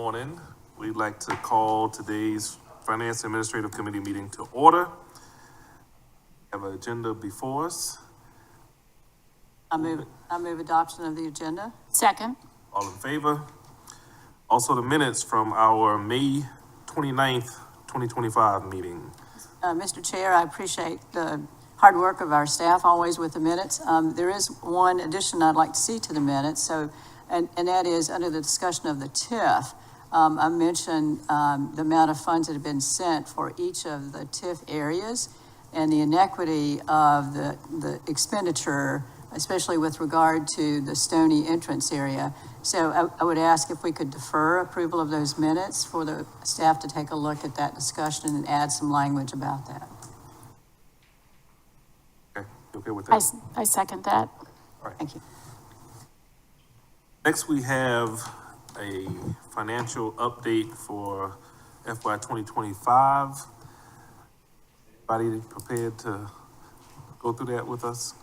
Morning. We'd like to call today's Finance Administrative Committee meeting to order. We have an agenda before us. I move adoption of the agenda. Second. All in favor? Also, the minutes from our May 29th, 2025 meeting. Mr. Chair, I appreciate the hard work of our staff always with the minutes. There is one addition I'd like to see to the minutes. And that is under the discussion of the TIF. I mentioned the amount of funds that have been sent for each of the TIF areas and the inequity of the expenditure, especially with regard to the Stony entrance area. So I would ask if we could defer approval of those minutes for the staff to take a look at that discussion and add some language about that. Okay, you okay with that? I second that. All right. Thank you. Next, we have a financial update for FY 2025. Everybody prepared to go through that with us?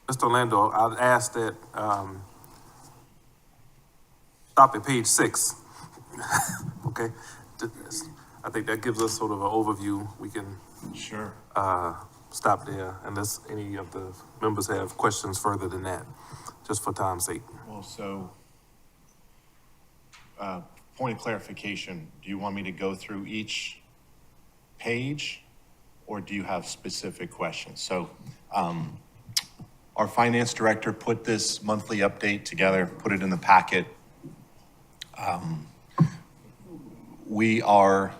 Mr. Orlando, I'd ask that, stop at page 6. Okay? I think that gives us sort of an overview. We can Sure. Stop there unless any of the members have questions further than that, just for time's sake. Well, so, point of clarification, do you want me to go through each page or do you have specific questions? So, our finance director put this monthly update together, put it in the packet. We are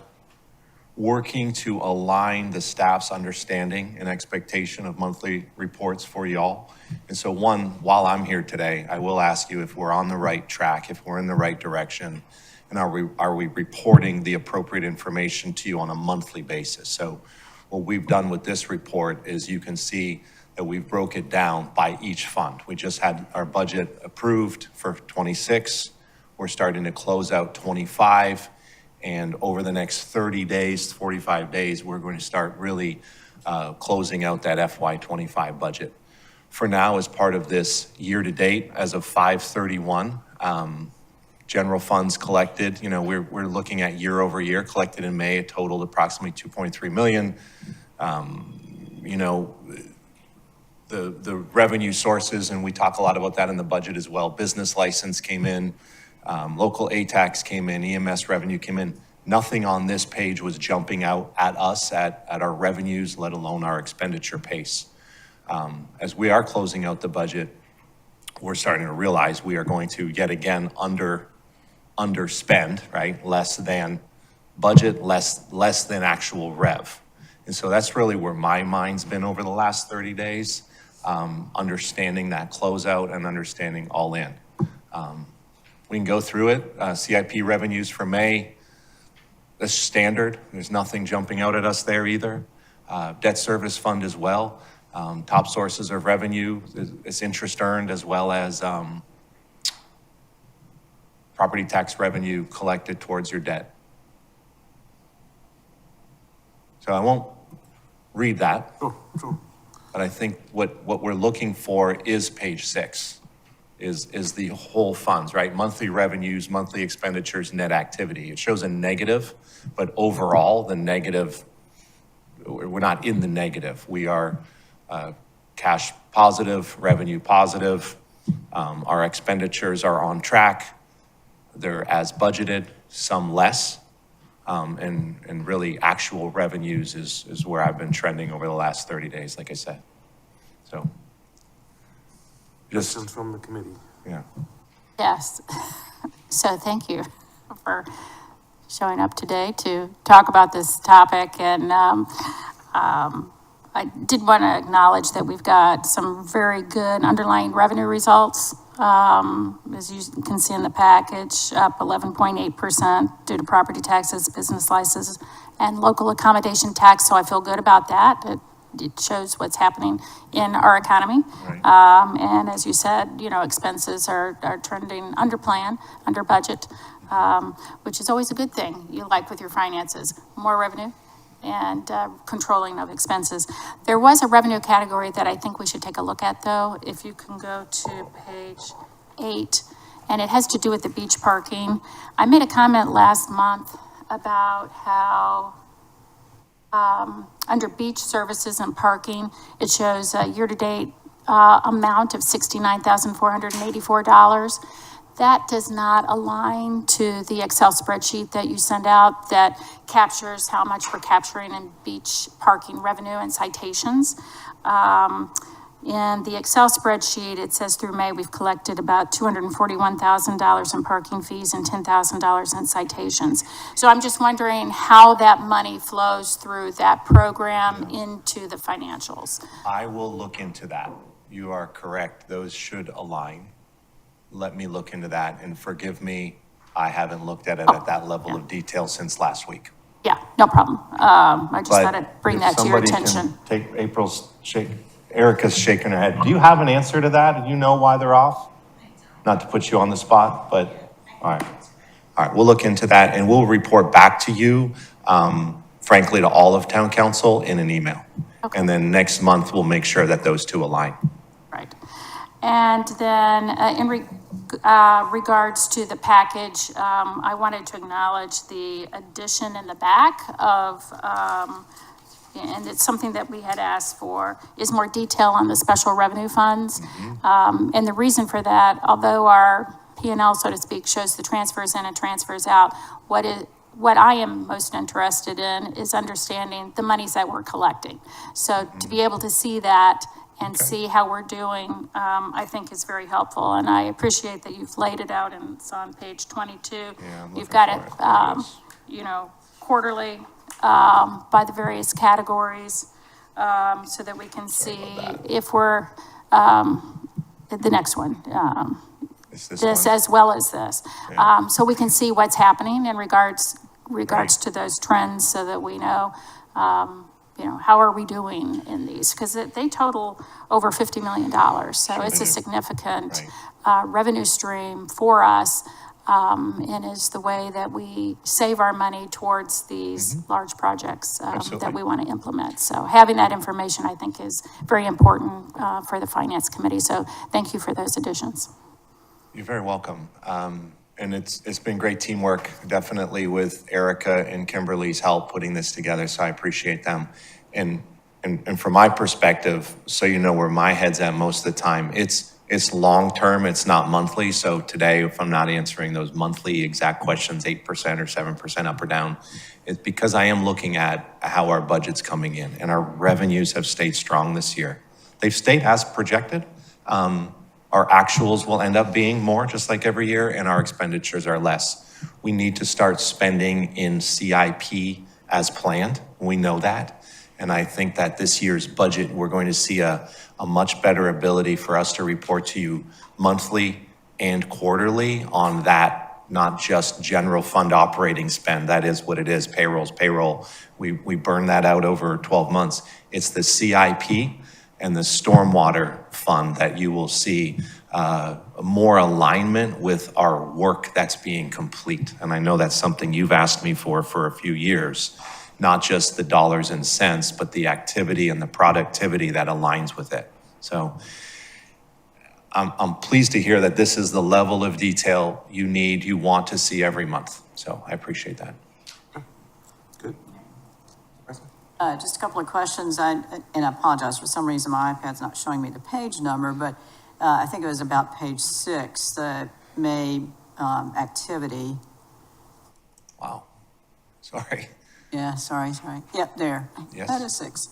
working to align the staff's understanding and expectation of monthly reports for y'all. And so while I'm here today, I will ask you if we're on the right track, if we're in the right direction, and are we reporting the appropriate information to you on a monthly basis? So what we've done with this report is you can see that we've broke it down by each fund. We just had our budget approved for 26. We're starting to close out 25. And over the next 30 days, 45 days, we're going to start really closing out that FY25 budget. For now, as part of this year to date, as of 5/31, general funds collected, we're looking at year over year, collected in May, it totaled approximately 2.3 million. The revenue sources, and we talk a lot about that in the budget as well, business license came in, local A-tax came in, EMS revenue came in. Nothing on this page was jumping out at us at our revenues, let alone our expenditure pace. As we are closing out the budget, we're starting to realize we are going to yet again underspend, right? Less than budget, less than actual rev. And so that's really where my mind's been over the last 30 days, understanding that closeout and understanding all in. We can go through it. CIP revenues for May, that's standard. There's nothing jumping out at us there either. Debt service fund as well. Top sources of revenue, it's interest earned as well as property tax revenue collected towards your debt. So I won't read that. Sure. But I think what we're looking for is page 6. Is the whole funds, right? Monthly revenues, monthly expenditures, net activity. It shows a negative, but overall, the negative, we're not in the negative. We are cash positive, revenue positive. Our expenditures are on track. They're as budgeted, some less. And really actual revenues is where I've been trending over the last 30 days, like I said. So. Questions from the committee? Yeah. Yes. So thank you for showing up today to talk about this topic. And I did want to acknowledge that we've got some very good underlying revenue results. As you can see in the package, up 11.8% due to property taxes, business licenses, and local accommodation tax. So I feel good about that. It shows what's happening in our economy. Right. And as you said, expenses are trending under plan, under budget, which is always a good thing you like with your finances. More revenue, controlling of expenses. There was a revenue category that I think we should take a look at, though. If you can go to page 8, and it has to do with the beach parking. I made a comment last month about how under beach services and parking, it shows a year-to-date amount of $69,484. That does not align to the Excel spreadsheet that you send out that captures how much we're capturing in beach parking revenue and citations. In the Excel spreadsheet, it says through May, we've collected about $241,000 in parking fees and $10,000 in citations. So I'm just wondering how that money flows through that program into the financials. I will look into that. You are correct. Those should align. Let me look into that, and forgive me, I haven't looked at it at that level of detail since last week. Yeah, no problem. I just But thought I'd bring if that to your somebody can attention. Take Erica's shaking her head. Do you have an answer to that? Do you know why they're off? Not to put you on the spot, but, all right. All right, we'll look into that, and we'll report back to you, frankly, to all of town council in an email. Okay. And then next month, we'll make sure that those two align. Right. And then in regards to the package, I wanted to acknowledge the addition in the back of, and it's something that we had asked for, is more detail on the special revenue funds. And the reason for that, although our P&L, so to speak, shows the transfers in and transfers out, what I am most interested in is understanding the monies that we're collecting. So to be able to see that and see how we're doing, I think is very helpful. And I appreciate that you've laid it out, and it's on page 22. Yeah, I'm You've looking got for it, it. There it is. you know, quarterly, by the various categories, so that we can see if we're, the next one, Is this this one? as well as this. Yeah. So we can see what's happening in regards to those trends, so that we know, how are we doing in these? Because they total over $50 million. So Sure it's they a do. significant revenue stream for us, and is the way that we save our money towards these large projects that Absolutely. we want to implement. So having that information, I think, is very important for the Finance Committee. So thank you for those additions. You're very welcome. And it's been great teamwork, definitely with Erica and Kimberly's help putting this together, so I appreciate them. And from my perspective, so you know where my head's at most of the time, it's long-term, it's not monthly. So today, if I'm not answering those monthly exact questions, 8% or 7% up or down, it's because I am looking at how our budget's coming in, and our revenues have stayed strong this year. They've stayed as projected. Our actuals will end up being more, just like every year, and our expenditures are less. We need to start spending in CIP as planned. We know that. And I think that this year's budget, we're going to see a much better ability for us to report to you monthly and quarterly on that, not just general fund operating spend. That is what it is. Payroll's payroll. We burn that out over 12 months. It's the CIP and the stormwater fund that you will see more alignment with our work that's being complete. And I know that's something you've asked me for a few years, not just the dollars and cents, but the activity and the productivity that aligns with it. So I'm pleased to hear that this is the level of detail you want to see every month. So I appreciate that. Good. Just a couple of questions, and I apologize, for some reason my iPad's not showing me the page number, but I think it was about page 6, the May activity. Wow. Sorry. Yeah, sorry. Yep, there. Yes. That is 6.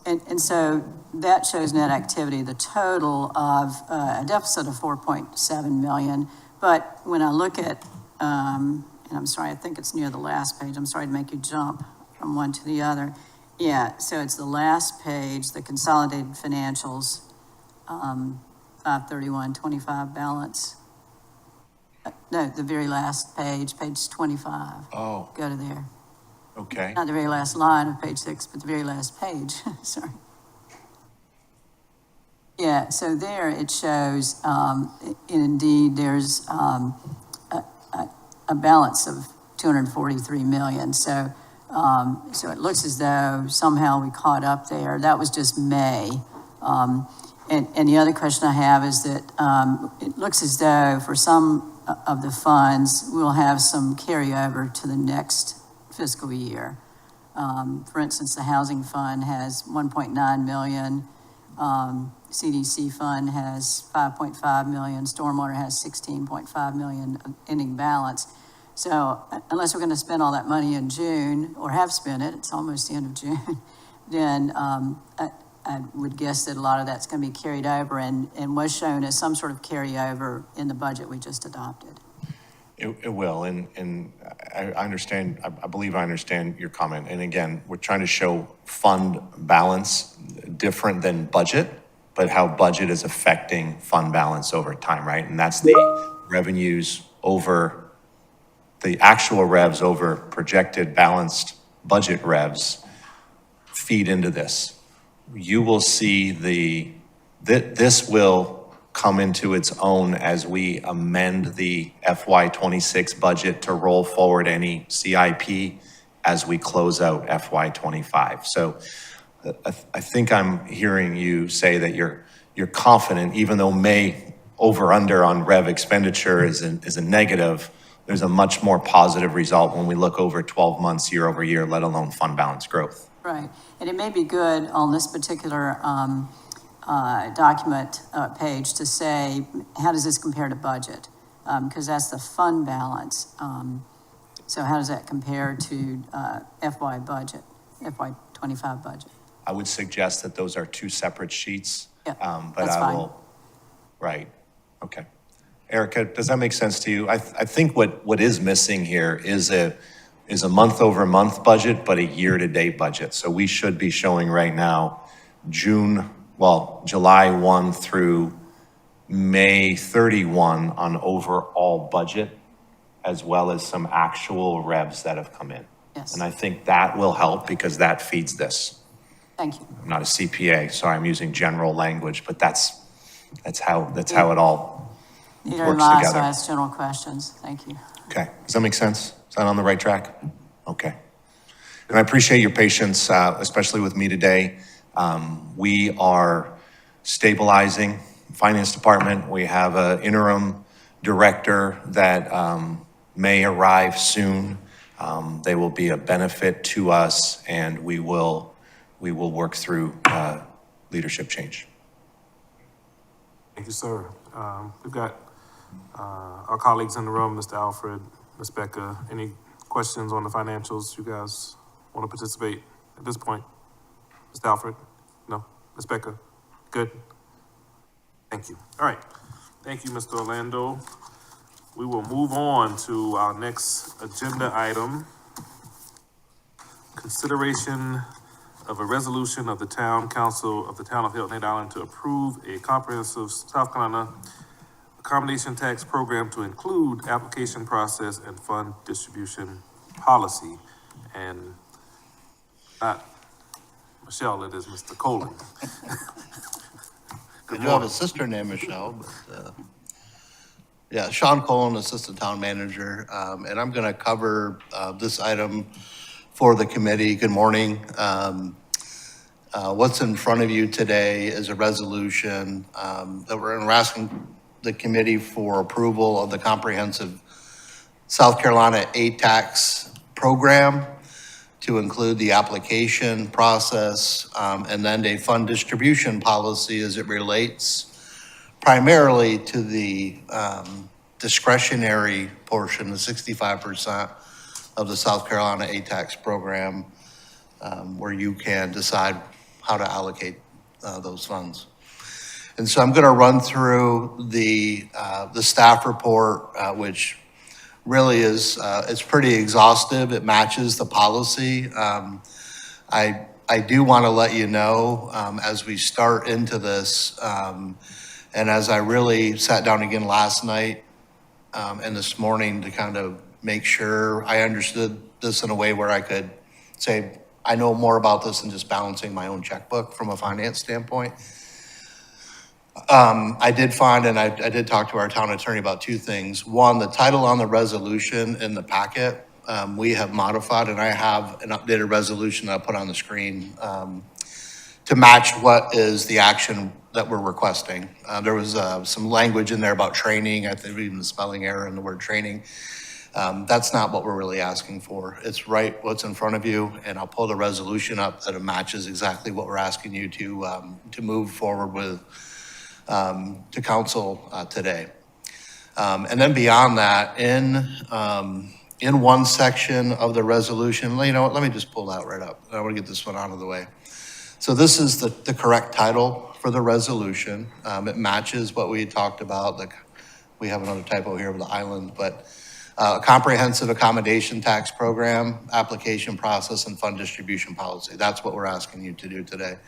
And so that shows net activity, the total of a deficit of 4.7 million. But when I look at, and I'm sorry, I think it's near the last page. I'm sorry to make you jump from one to the other. Yeah, so it's the last page, the consolidated financials, 531.25 balance. No, the very last page, page 25. Oh, Go to there. okay. Not the very last line of page 6, but the very last page, sorry. Yeah, so there it shows, indeed, there's a balance of 243 million. So So it looks as though somehow we caught up there. That was just May. And the other question I have is that it looks as though for some of the funds, we'll have some carryover to the next fiscal year. For instance, the housing fund has 1.9 million. CDC fund has 5.5 million. Stormwater has 16.5 million of ending balance. So unless we're going to spend all that money in June, or have spent it, it's almost the end of June, then I would guess that a lot of that's going to be carried over and was shown as some sort of carryover in the budget we just adopted. It will, and I understand, I believe I understand your comment. And again, we're trying to show fund balance different than budget, but how budget is affecting fund balance over time, right? And that's the revenues over, the actual revs over projected balanced budget revs feed into this. You will see this will come into its own as we amend the FY26 budget to roll forward any CIP as we close out FY25. So I think I'm hearing you say that you're confident, even though May over under on rev expenditure is a negative, there's a much more positive result when we look over 12 months year over year, let alone fund balance growth. Right, and it may be good on this particular document page to say, how does this compare to budget? Because that's the fund balance. So how does that compare to FY25 budget? I would suggest that those are two separate sheets. Yeah, But that's I fine. will, right, okay. Erica, does that make sense to you? I think what is missing here is a month over month budget, but a year to date budget. So we should be showing right now July 1 through May 31 on overall budget, as well as some actual revs that have come in. Yes. And I think that will help because that feeds this. Thank you. I'm not a CPA, so I'm using general language, but that's how it all Neither works am I, so together. I ask general questions. Thank you. Okay, does that make sense? Is that on the right track? Okay. And I appreciate your patience, especially with me today. We are stabilizing finance department. We have an interim director that may arrive soon. They will be a benefit to us, and we will work through leadership change. Thank you, sir. We've got our colleagues in the room, Mr. Alfred, Ms. Becca. Any questions on the financials? You guys want to participate at this point? Mr. Alfred? No? Ms. Becca? Good? Thank you. All right. Thank you, Mr. Orlando. We will move on to our next agenda item. Consideration of a resolution of the Town Council of the Town of Hilton Head Island to approve a comprehensive South Carolina accommodation tax program to include application process and fund distribution policy. And not Michelle, it is Mr. Colon. I do have a sister named Michelle, but, yeah, Sean Colon, Assistant Town Manager, and I'm gonna cover, this item for the committee. Good morning. What's in front of you today is a resolution, that we're asking the committee for approval of the comprehensive South Carolina tax program to include the application process, and then a fund distribution policy as it relates primarily to the discretionary portion, the 65% of the South Carolina tax program, where you can decide how to allocate those funds. And so I'm going to run through the staff report, which really is, it's pretty exhaustive. It matches the policy. I do want to let you know, as we start into this, and as I really sat down again last night and this morning to kind of make sure I understood this in a way where I could say, I know more about this than just balancing my own checkbook from a finance standpoint. I did find, and I did talk to our town attorney about two things. One, the title on the resolution in the packet we have modified, and I have an updated resolution that I put on the screen to match what is the action that we're requesting. There was some language in there about training, I think even the spelling error in the word training. That's not what we're really asking for. It's right what's in front of you, and I'll pull the resolution up that it matches exactly what we're asking you to move forward with to council today. And then beyond that, in one section of the resolution, you know what, let me just pull that right up. I want to get this one out of the way. So this is the correct title for the resolution. It matches what we talked about. We have another typo here with the island, but comprehensive accommodation tax program, application process, and fund distribution policy. That's what we're asking you to do today.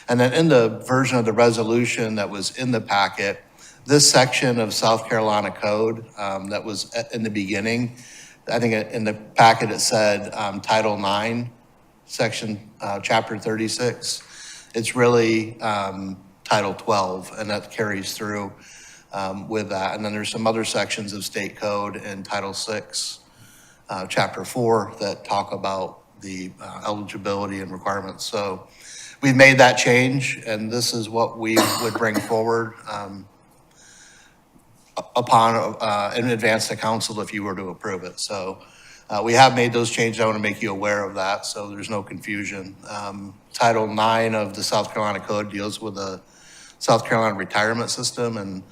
And then in the version of the resolution that was in the packet, this section of South Carolina code that was in the beginning, I think in the packet it said Title IX, section chapter 36. It's really Title 12, and that carries through with that. And then there's some other sections of state code in Title 6, chapter 4 that talk about the eligibility and requirements. So we've made that change, and this is what we would bring forward upon in advance to council if you were to approve it. So we have made those changes. I want to make you aware of that so there's no confusion. Title IX of the South Carolina Code deals with the South Carolina retirement system, and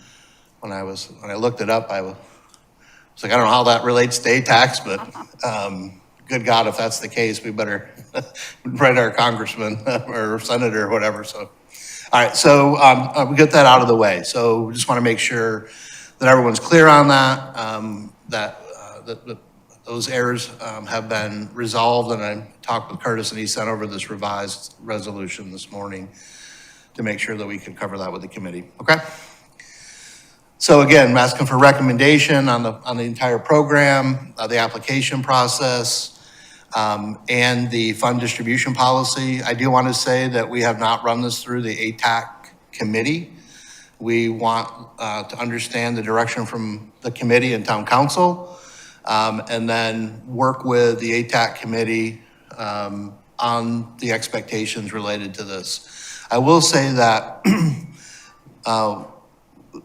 when I looked it up, I was like, I don't know how that relates to tax, but good God, if that's the case, we better write our congressman or senator or whatever. So, all right, so we get that out of the way. So we just want to make sure that everyone's clear on that, that those errors have been resolved. And I talked with Curtis, and he sent over this revised resolution this morning to make sure that we can cover that with the committee. Okay. So again, I'm asking for recommendation on the entire program, the application process, and the fund distribution policy. I do want to say that we have not run this through the ATAC committee. We want to understand the direction from the committee and town council, and then work with the ATAC committee on the expectations related to this. I will say that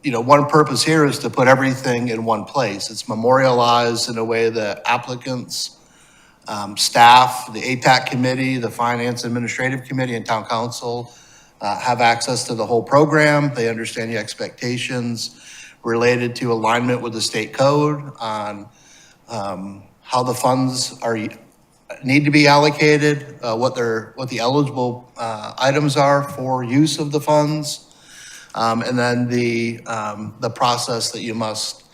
one purpose here is to put everything in one place. It's memorialized in a way that applicants, staff, the ATAC committee, the finance administrative committee, and town council have access to the whole program. They understand the expectations related to alignment with the state code on how the funds need to be allocated, what the eligible items are for use of the funds. And then the process that you must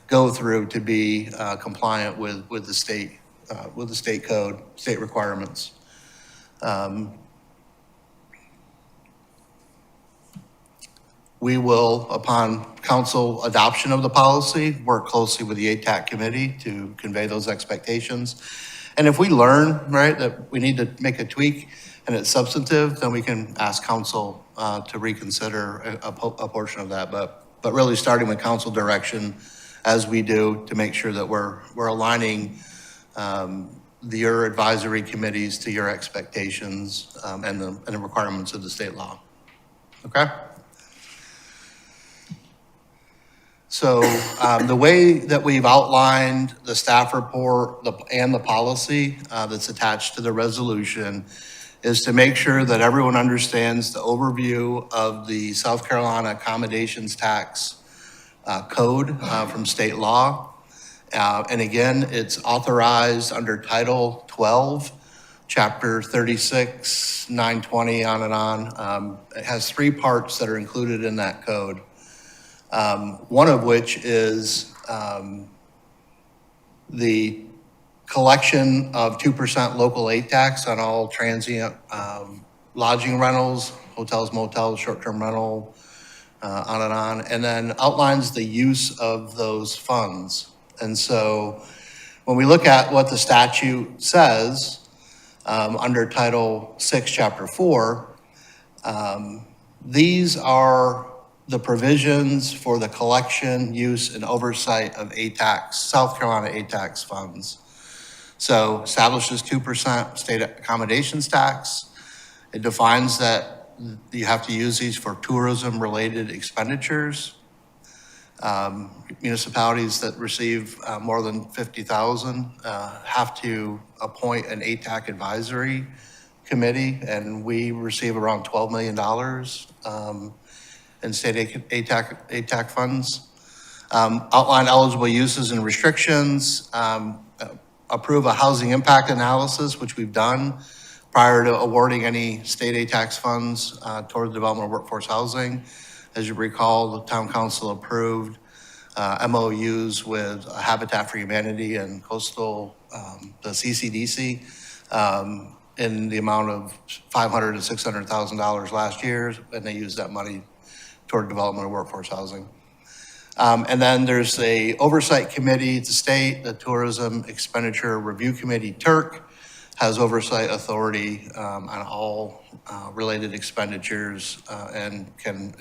go through to be compliant with the state code, state requirements. We will, upon council adoption of the policy, work closely with the ATAC committee to convey those expectations. And if we learn, right, that we need to make a tweak and it's substantive, then we can ask council to reconsider a portion of that. But really starting with council direction as we do to make sure that we're aligning your advisory committees to your expectations and the requirements of the state law. Okay? So the way that we've outlined the staff report and the policy that's attached to the resolution is to make sure that everyone understands the overview of the South Carolina accommodations tax code from state law. And again, it's authorized under Title 12, Chapter 36, 920, on and on. It has three parts that are included in that code. One of which is the collection of 2% local aid tax on all transient lodging rentals, hotels, motels, short-term rental, on, and then outlines the use of those funds. And so when we look at what the statute says under Title 6, Chapter 4, these are the provisions for the collection, use, and oversight of ATAX, South Carolina ATAX funds. So establishes 2% state accommodations tax. It defines that you have to use these for tourism-related expenditures. Municipalities that receive more than 50,000 have to appoint an ATAC advisory committee, and we receive around $12 million in state ATAC funds. Outline eligible uses and restrictions, approve a housing impact analysis, which we've done prior to awarding any state ATAX funds toward the development of workforce housing. As you recall, the town council approved MOUs with Habitat for Humanity and Coastal, the CCDC, in the amount of $500,000 to $600,000 last year, and they used that money toward development of workforce housing. And then there's a oversight committee at the state, the Tourism Expenditure Review Committee, TURC, has oversight authority on all related expenditures and can,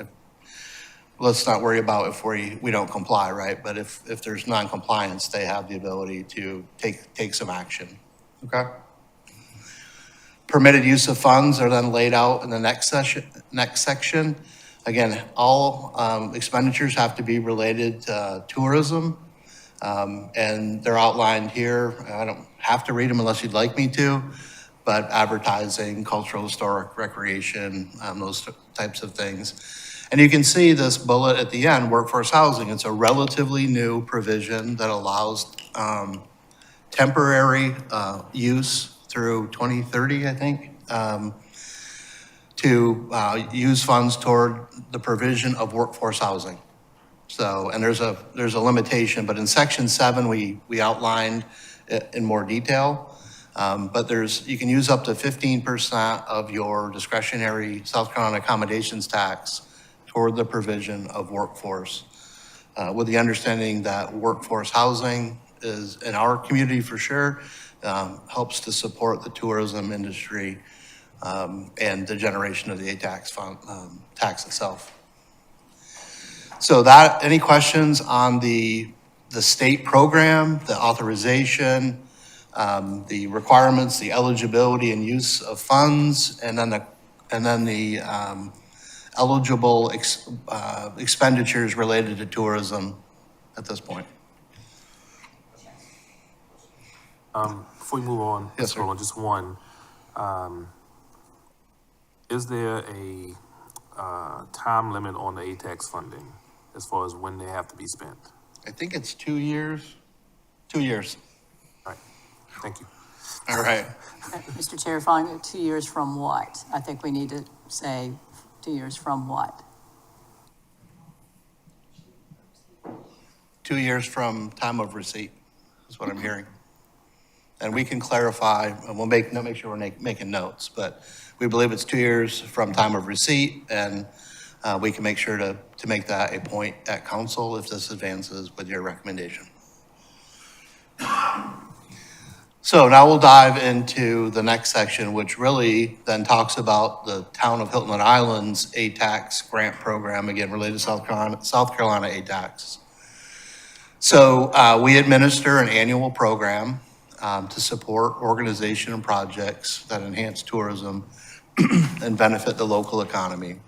let's not worry about if we don't comply, right? But if there's non-compliance, they have the ability to take some action, okay? Permitted use of funds are then laid out in the next section. Again, all expenditures have to be related to tourism, and they're outlined here. I don't have to read them unless you'd like me to, but advertising, cultural, historic, recreation, those types of things. And you can see this bullet at the end, workforce housing. It's a relatively new provision that allows temporary use through 2030, I think, to use funds toward the provision of workforce housing. So, and there's a limitation, but in section 7, we outlined it in more detail. But you can use up to 15% of your discretionary South Carolina accommodations tax toward the provision of workforce, with the understanding that workforce housing is, in our community for sure, helps to support the tourism industry and the generation of the ATAX fund, tax itself. So any questions on the state program, the authorization, the requirements, the eligibility and use of funds, and then the eligible expenditures related to tourism at this point? Before we move on, Yes, Mr. sir. Rowland, just one. Is there a time limit on the ATAX funding as far as when they have to be spent? I think it's 2 years. 2 years. All right, thank you. All right. Mr. Chair, following 2 years from what? I think we need to say 2 years from what? 2 years from time of receipt is what I'm hearing. And we can clarify, and we'll make sure we're making notes, but we believe it's 2 years from time of receipt, and we can make sure to make that a point at council if this advances with your recommendation. So now we'll dive into the next section, which really then talks about the town of Hilton Head Island's ATAX grant program, again, related to South Carolina ATAX. So we administer an annual program to support organization and projects that enhance tourism and benefit the local economy.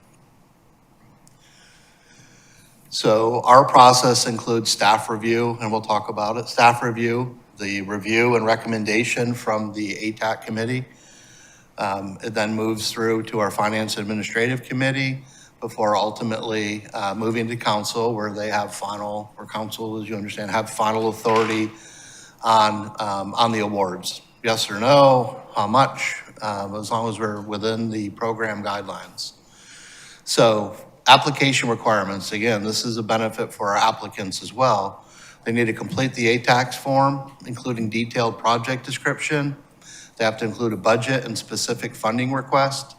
So our process includes staff review, and we'll talk about it. Staff review, the review and recommendation from the ATAC committee. It then moves through to our finance and administrative committee before ultimately moving to council, where they have final, or council, as you understand, have final authority on the awards. Yes or no, how much, as long as we're within the program guidelines. So application requirements, again, this is a benefit for our applicants as well. They need to complete the ATAX form, including detailed project description. They have to include a budget and specific funding request,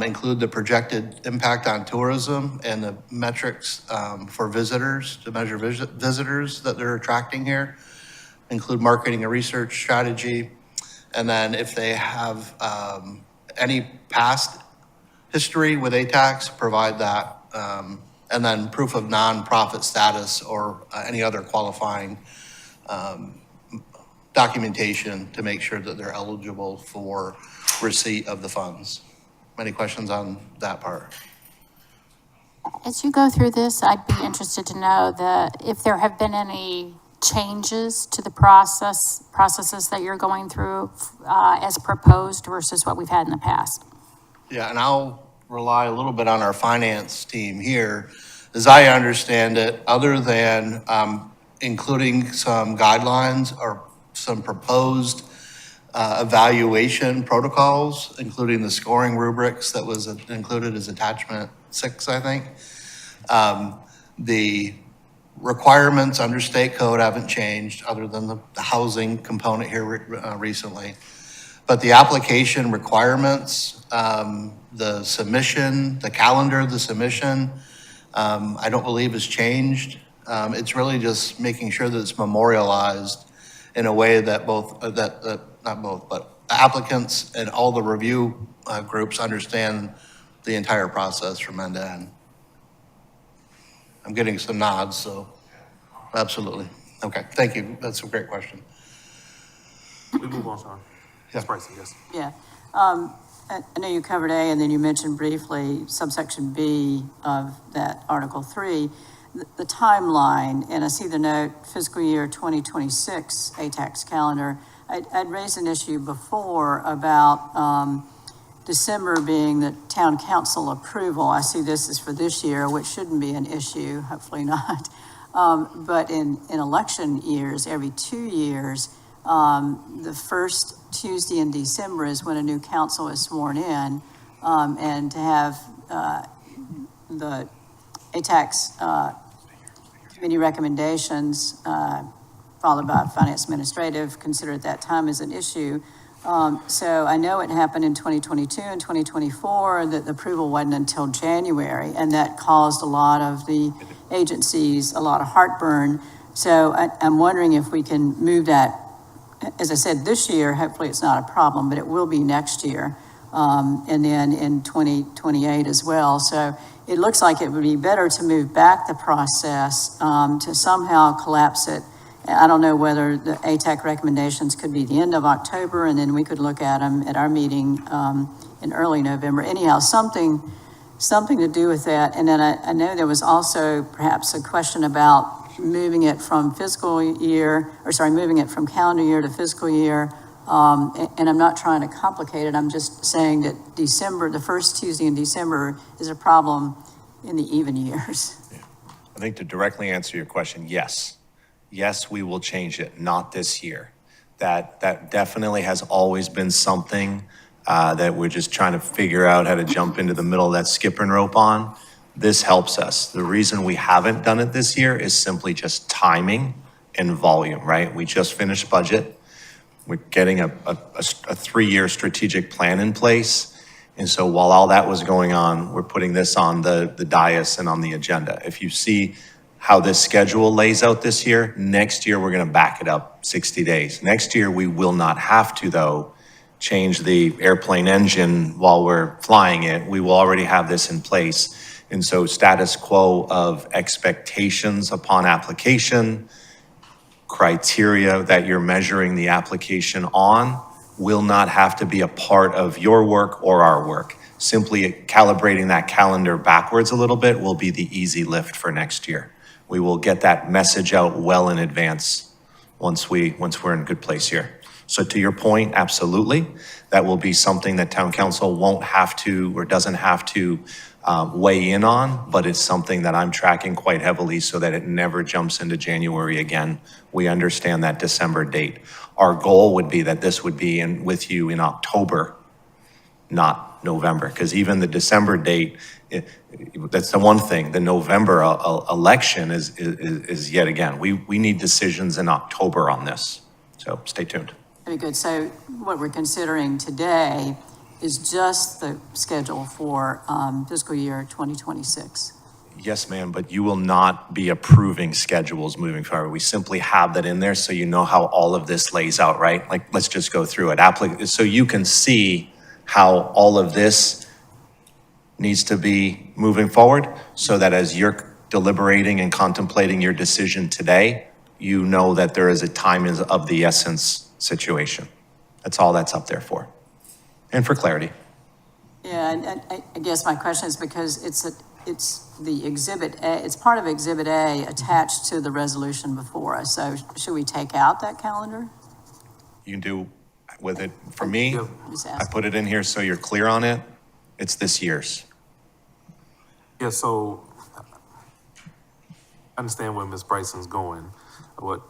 include the projected impact on tourism and the metrics for visitors, to measure visitors that they're attracting here, include marketing and research strategy. And then if they have any past history with ATAX, provide that. And then proof of nonprofit status or any other qualifying documentation to make sure that they're eligible for receipt of the funds. Any questions on that part? As you go through this, I'd be interested to know if there have been any changes to the processes that you're going through as proposed versus what we've had in the past. Yeah, and I'll rely a little bit on our finance team here. As I understand it, other than including some guidelines or some proposed evaluation protocols, including the scoring rubrics that was included as attachment 6, I think. The requirements under state code haven't changed other than the housing component here recently. But the application requirements, the submission, the calendar of the submission, I don't believe has changed. It's really just making sure that it's memorialized in a way that not both, but applicants and all the review groups understand the entire process from end to end. I'm getting some nods, so absolutely. Okay, thank you. That's a great question. We move on, Sean. Ms. Bryson, yes. Yeah. I know you covered A, and then you mentioned briefly subsection B of that Article 3, the timeline, and I see the note fiscal year 2026 ATAX calendar. I'd raised an issue before about December being the town council approval. I see this is for this year, which shouldn't be an issue, hopefully not. But in election years, every 2 years, the first Tuesday in December is when a new council is sworn in, and to have the ATAX committee recommendations followed by finance administrative considered at that time as an issue. So I know it happened in 2022 and 2024 that the approval wasn't until January, and that caused a lot of the agencies a lot of heartburn. So I'm wondering if we can move that. As I said, this year, hopefully it's not a problem, but it will be next year, and then in 2028 as well. So it looks like it would be better to move back the process to somehow collapse it. I don't know whether the ATAC recommendations could be the end of October, and then we could look at them at our meeting in early November. Anyhow, something to do with that. And then I know there was also perhaps a question about moving it from moving it from calendar year to fiscal year. And I'm not trying to complicate it. I'm just saying that December, the first Tuesday in December, is a problem in the even years. I think to directly answer your question, yes. Yes, we will change it, not this year. That definitely has always been something that we're just trying to figure out how to jump into the middle of that skipping rope on. This helps us. The reason we haven't done it this year is simply just timing and volume, right? We just finished budget. We're getting a 3-year strategic plan in place. And so while all that was going on, we're putting this on the dais and on the agenda. If you see how this schedule lays out this year, next year we're gonna back it up 60 days. Next year we will not have to, though, change the airplane engine while we're flying it. We will already have this in place. And so status quo of expectations upon application, criteria that you're measuring the application on will not have to be a part of your work or our work. Simply calibrating that calendar backwards a little bit will be the easy lift for next year. We will get that message out well in advance once we're in a good place here. So to your point, absolutely, that will be something that town council won't have to or doesn't have to weigh in on, but it's something that I'm tracking quite heavily so that it never jumps into January again. We understand that December date. Our goal would be that this would be with you in October, not November, because even the December date, that's the one thing. The November election is yet again. We need decisions in October on this, so stay tuned. Very good. So what we're considering today is just the schedule for fiscal year 2026. Yes, ma'am, but you will not be approving schedules moving forward. We simply have that in there so you know how all of this lays out, right? Like, let's just go through it. So you can see how all of this needs to be moving forward so that as you're deliberating and contemplating your decision today, you know that there is a time is of the essence situation. That's all that's up there for. And for clarity. Yeah, and I guess my question is because it's the Exhibit A, it's part of Exhibit A attached to the resolution before us. So should we take out that calendar? You can do with it, for me, Yeah. Just I ask. put it in here so you're clear on it. It's this year's. Yeah, so I understand where Ms. Bryson's going. What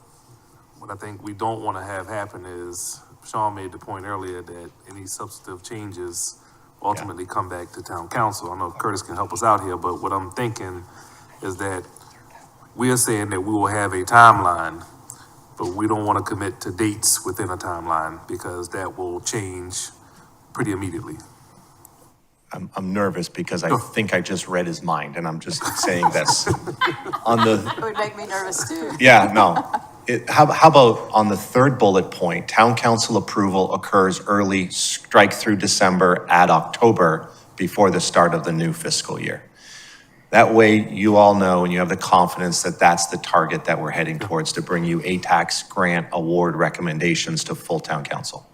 I think we don't want to have happen is, Sean made the point earlier that any substantive changes ultimately come back to town council. I know Curtis can help us out here, but what I'm thinking is that we are saying that we will have a timeline, but we don't want to commit to dates within a timeline because that will change pretty immediately. I'm nervous because I think I just read his mind and I'm just saying this. On the, It would make me nervous too. yeah, no. How about on the third bullet point, town council approval occurs early, strike through December, add October before the start of the new fiscal year. That way you all know and you have the confidence that that's the target that we're heading towards to bring you ATAX grant award recommendations to full town council.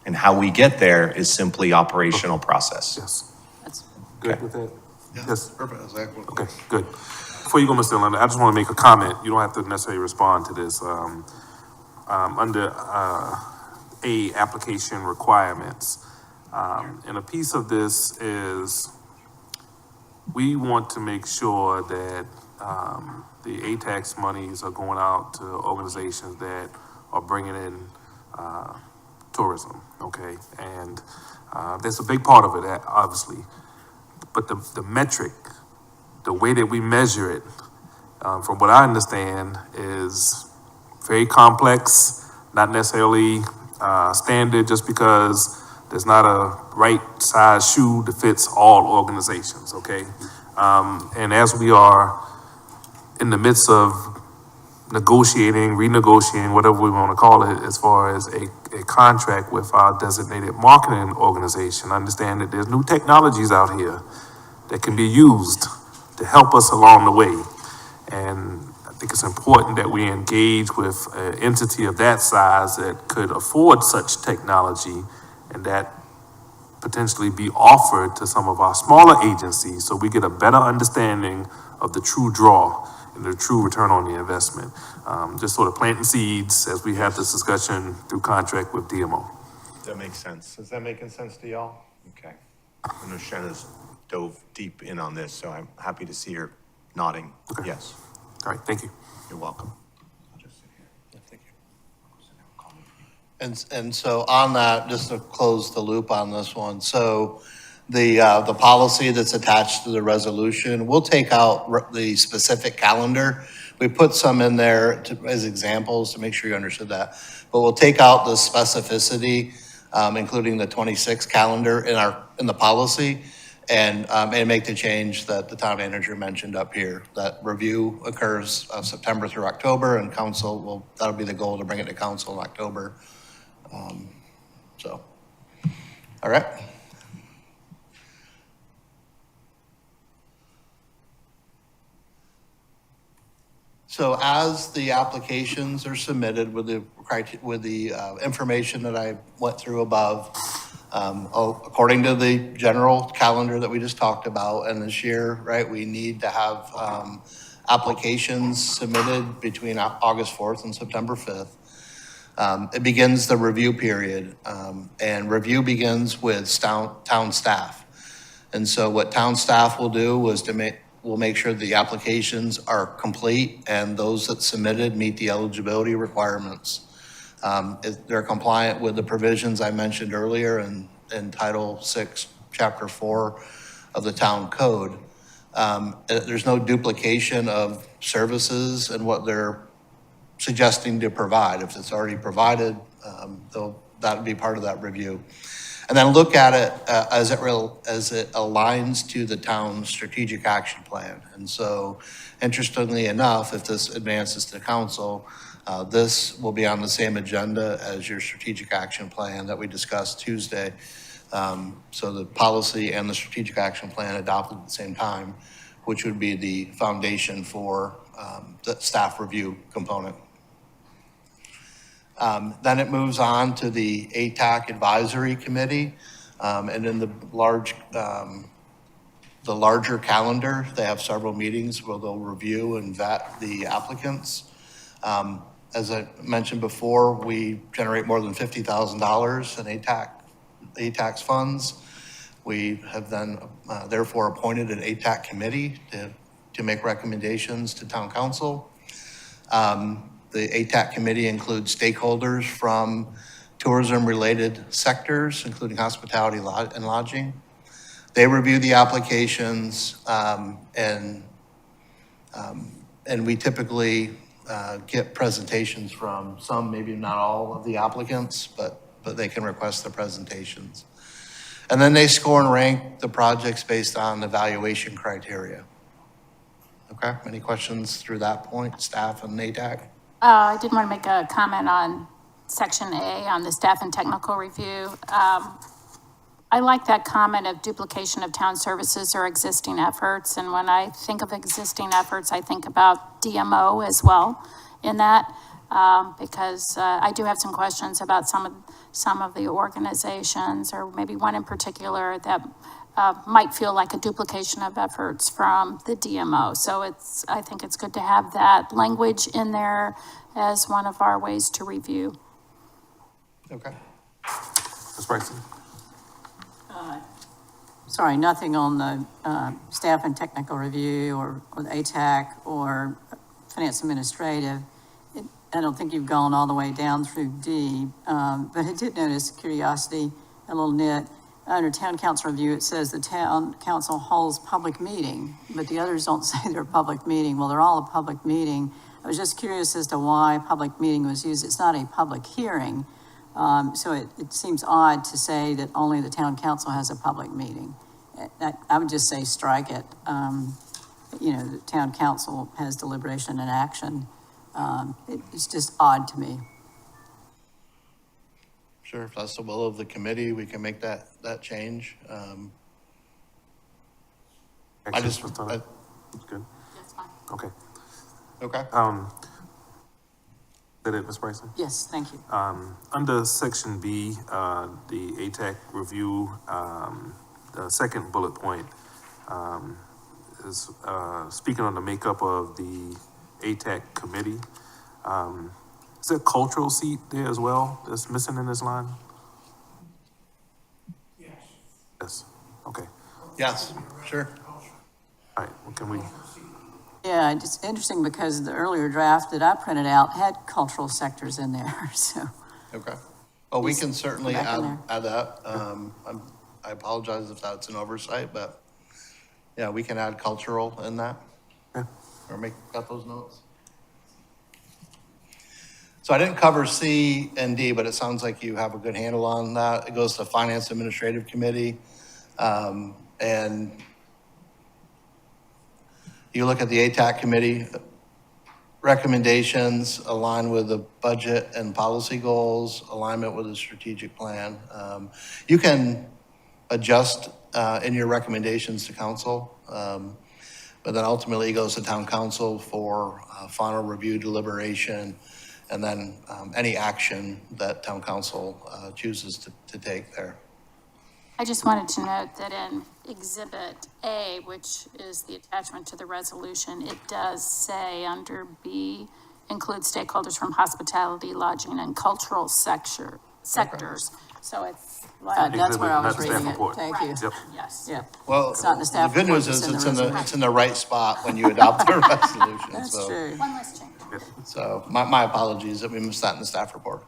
And how we get there is simply operational process. Yes. That's, Good with that? Yes. Perfect, exactly. Okay, good. Before you go, Mr. Leonard, I just want to make a comment. You don't have to necessarily respond to this. Under A, application requirements, and a piece of this is we want to make sure that the ATAX monies are going out to organizations that are bringing in tourism, okay? And that's a big part of it, obviously. But the metric, the way that we measure it, from what I understand, is very complex, not necessarily standard just because there's not a right size shoe that fits all organizations, okay? And as we are in the midst of negotiating, renegotiating, whatever we want to call it, as far as a contract with our designated marketing organization, understand that there's new technologies out here that can be used to help us along the way. And I think it's important that we engage with an entity of that size that could afford such technology and that potentially be offered to some of our smaller agencies so we get a better understanding of the true draw and the true return on the investment. Just sort of planting seeds as we have this discussion through contract with DMO. That makes sense. Is that making sense to y'all? Okay. I know Shanna's dove deep in on this, so I'm happy to see her nodding. Okay. Yes, All right, thank you. you're welcome. Thank you. And so on that, just to close the loop on this one, so the policy that's attached to the resolution, we'll take out the specific calendar. We put some in there as examples to make sure you understood that. But we'll take out the specificity, including the 26 calendar in the policy and make the change that the town manager mentioned up here. That review occurs September through October and council that'll be the goal to bring it to council in October. So, all right. So as the applications are submitted with the information that I went through above, according to the general calendar that we just talked about, and this year, right, we need to have applications submitted between August 4th and September 5th. It begins the review period, and review begins with town staff. And so what town staff will do is we'll make sure the applications are complete and those that submitted meet the eligibility requirements. If they're compliant with the provisions I mentioned earlier in Title VI, Chapter 4 of the town code. There's no duplication of services and what they're suggesting to provide. If it's already provided, that would be part of that review. And then look at it as it aligns to the town's strategic action plan. And so, interestingly enough, if this advances to council, this will be on the same agenda as your strategic action plan that we discussed Tuesday. So the policy and the strategic action plan adopted at the same time, which would be the foundation for the staff review component. Then it moves on to the ATAC Advisory Committee. And in the larger calendar, they have several meetings where they'll review and vet the applicants. As I mentioned before, we generate more than $50,000 in ATAX funds. We have then therefore appointed an ATAC committee to make recommendations to town council. The ATAC committee includes stakeholders from tourism-related sectors, including hospitality and lodging. They review the applications, and we typically get presentations from some, maybe not all of the applicants, but they can request the presentations. And then they score and rank the projects based on evaluation criteria. Okay, any questions through that point, staff and ATAC? I did want to make a comment on section A on the staff and technical review. I like that comment of duplication of town services or existing efforts. And when I think of existing efforts, I think about DMO as well in that, because I do have some questions about some of the organizations, or maybe one in particular that might feel like a duplication of efforts from the DMO. So I think it's good to have that language in there as one of our ways to review. Okay. Ms. Bryson? Sorry, nothing on the staff and technical review or the ATAC or finance administrative. I don't think you've gone all the way down through D, but I did notice curiosity, a little nit. Under town council review, it says the town council holds public meeting, but the others don't say they're a public meeting. Well, they're all a public meeting. I was just curious as to why public meeting was used. It's not a public hearing. So it seems odd to say that only the town council has a public meeting. I would just say strike it. The town council has deliberation and action. It's just odd to me. Sure, if that's the will of the committee, we can make that change. I just, Actions, Mr. Good, That's fine. okay. okay. Is that it, Ms. Bryson? Yes, thank you. Under section B, the ATAC review, the second bullet point, is, speaking on the makeup of the ATAC committee. Is there a cultural seat there as well that's missing in this line? Yes, okay. Yes, sure. All right, well, can we, Yeah, it's interesting because the earlier draft that I printed out had cultural sectors in there, so. Okay. Well, we Just can certainly back in add that. I apologize if that's an oversight, but yeah, we can add cultural in that. Yeah. Or got those notes? So I didn't cover C and D, but it sounds like you have a good handle on that. It goes to Finance Administrative Committee. And you look at the ATAC committee, recommendations align with the budget and policy goals, alignment with the strategic plan. You can adjust in your recommendations to council, but then ultimately it goes to town council for final review, deliberation, and then any action that town council chooses to take there. I just wanted to note that in Exhibit A, which is the attachment to the resolution, it does say under B, include stakeholders from hospitality, lodging, and cultural sectors. So it's like, That's where I was Not the staff reading it. report. Thank you. Yep. yes. Yeah, Well, It's not in the the staff good report, news is it's in the it's in the right spot when you adopt the resolution. that's So- true. One less change. So my apologies that we missed that in the staff report.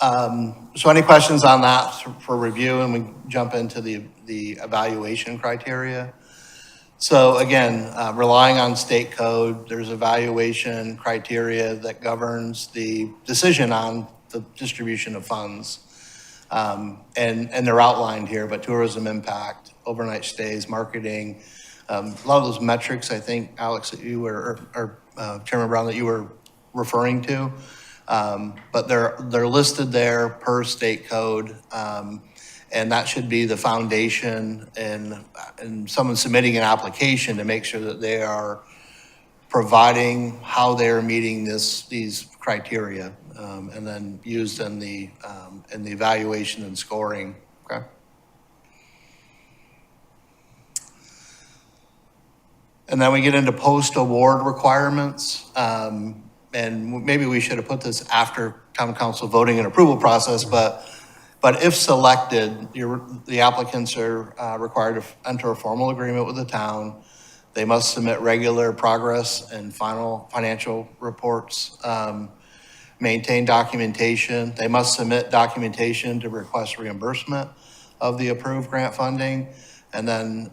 So any questions on that for review, and we jump into the evaluation criteria? So again, relying on state code, there's evaluation criteria that governs the decision on the distribution of funds. And they're outlined here, but tourism impact, overnight stays, marketing, a lot of those metrics, I think, Alex, that you were, or Chairman Brown, that you were referring to. But they're listed there per state code. And that should be the foundation in someone submitting an application to make sure that they are providing how they're meeting these criteria, and then used in the evaluation and scoring, okay? And then we get into post-award requirements, and maybe we should have put this after town council voting and approval process, but if selected, the applicants are required to enter a formal agreement with the town. They must submit regular progress and final financial reports, maintain documentation. They must submit documentation to request reimbursement of the approved grant funding. And then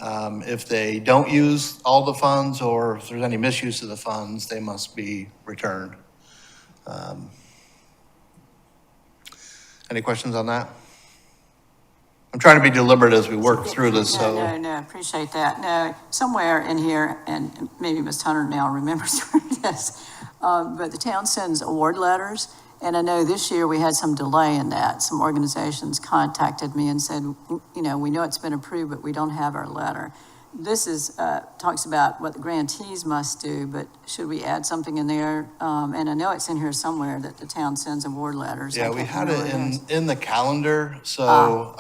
if they don't use all the funds, or if there's any misuse of the funds, they must be returned. Any questions on that? I'm trying to be deliberate as we work through this, so. No, appreciate that. No, somewhere in here, and maybe Ms. Hunter now remembers this, but the town sends award letters, and I know this year we had some delay in that. Some organizations contacted me and said, you know, we know it's been approved, but we don't have our letter. This is, talks about what the grantees must do, but should we add something in there? And I know it's in here somewhere that the town sends award letters. Yeah, I we can't had remember it where is. in the calendar, so,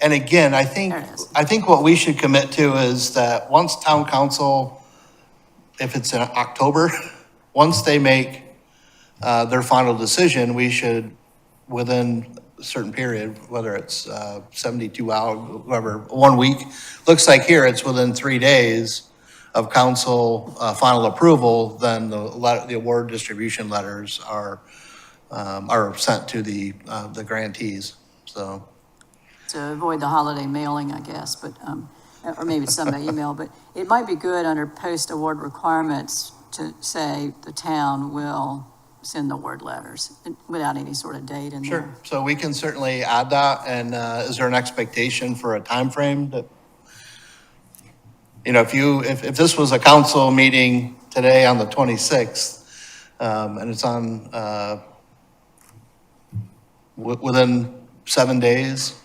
and again, There it is. I think what we should commit to is that once town council, if it's in October, once they make their final decision, we should, within a certain period, whether it's 72 hours, whatever, 1 week, looks like here it's within 3 days of council final approval, then the award distribution letters are sent to the grantees, so. To avoid the holiday mailing, I guess, but, or maybe it's Sunday email, but it might be good under post-award requirements to say the town will send the award letters without any sort of date in there. Sure, so we can certainly add that, and is there an expectation for a time frame that, you know, if this was a council meeting today on the 26th, and it's on, within 7 days,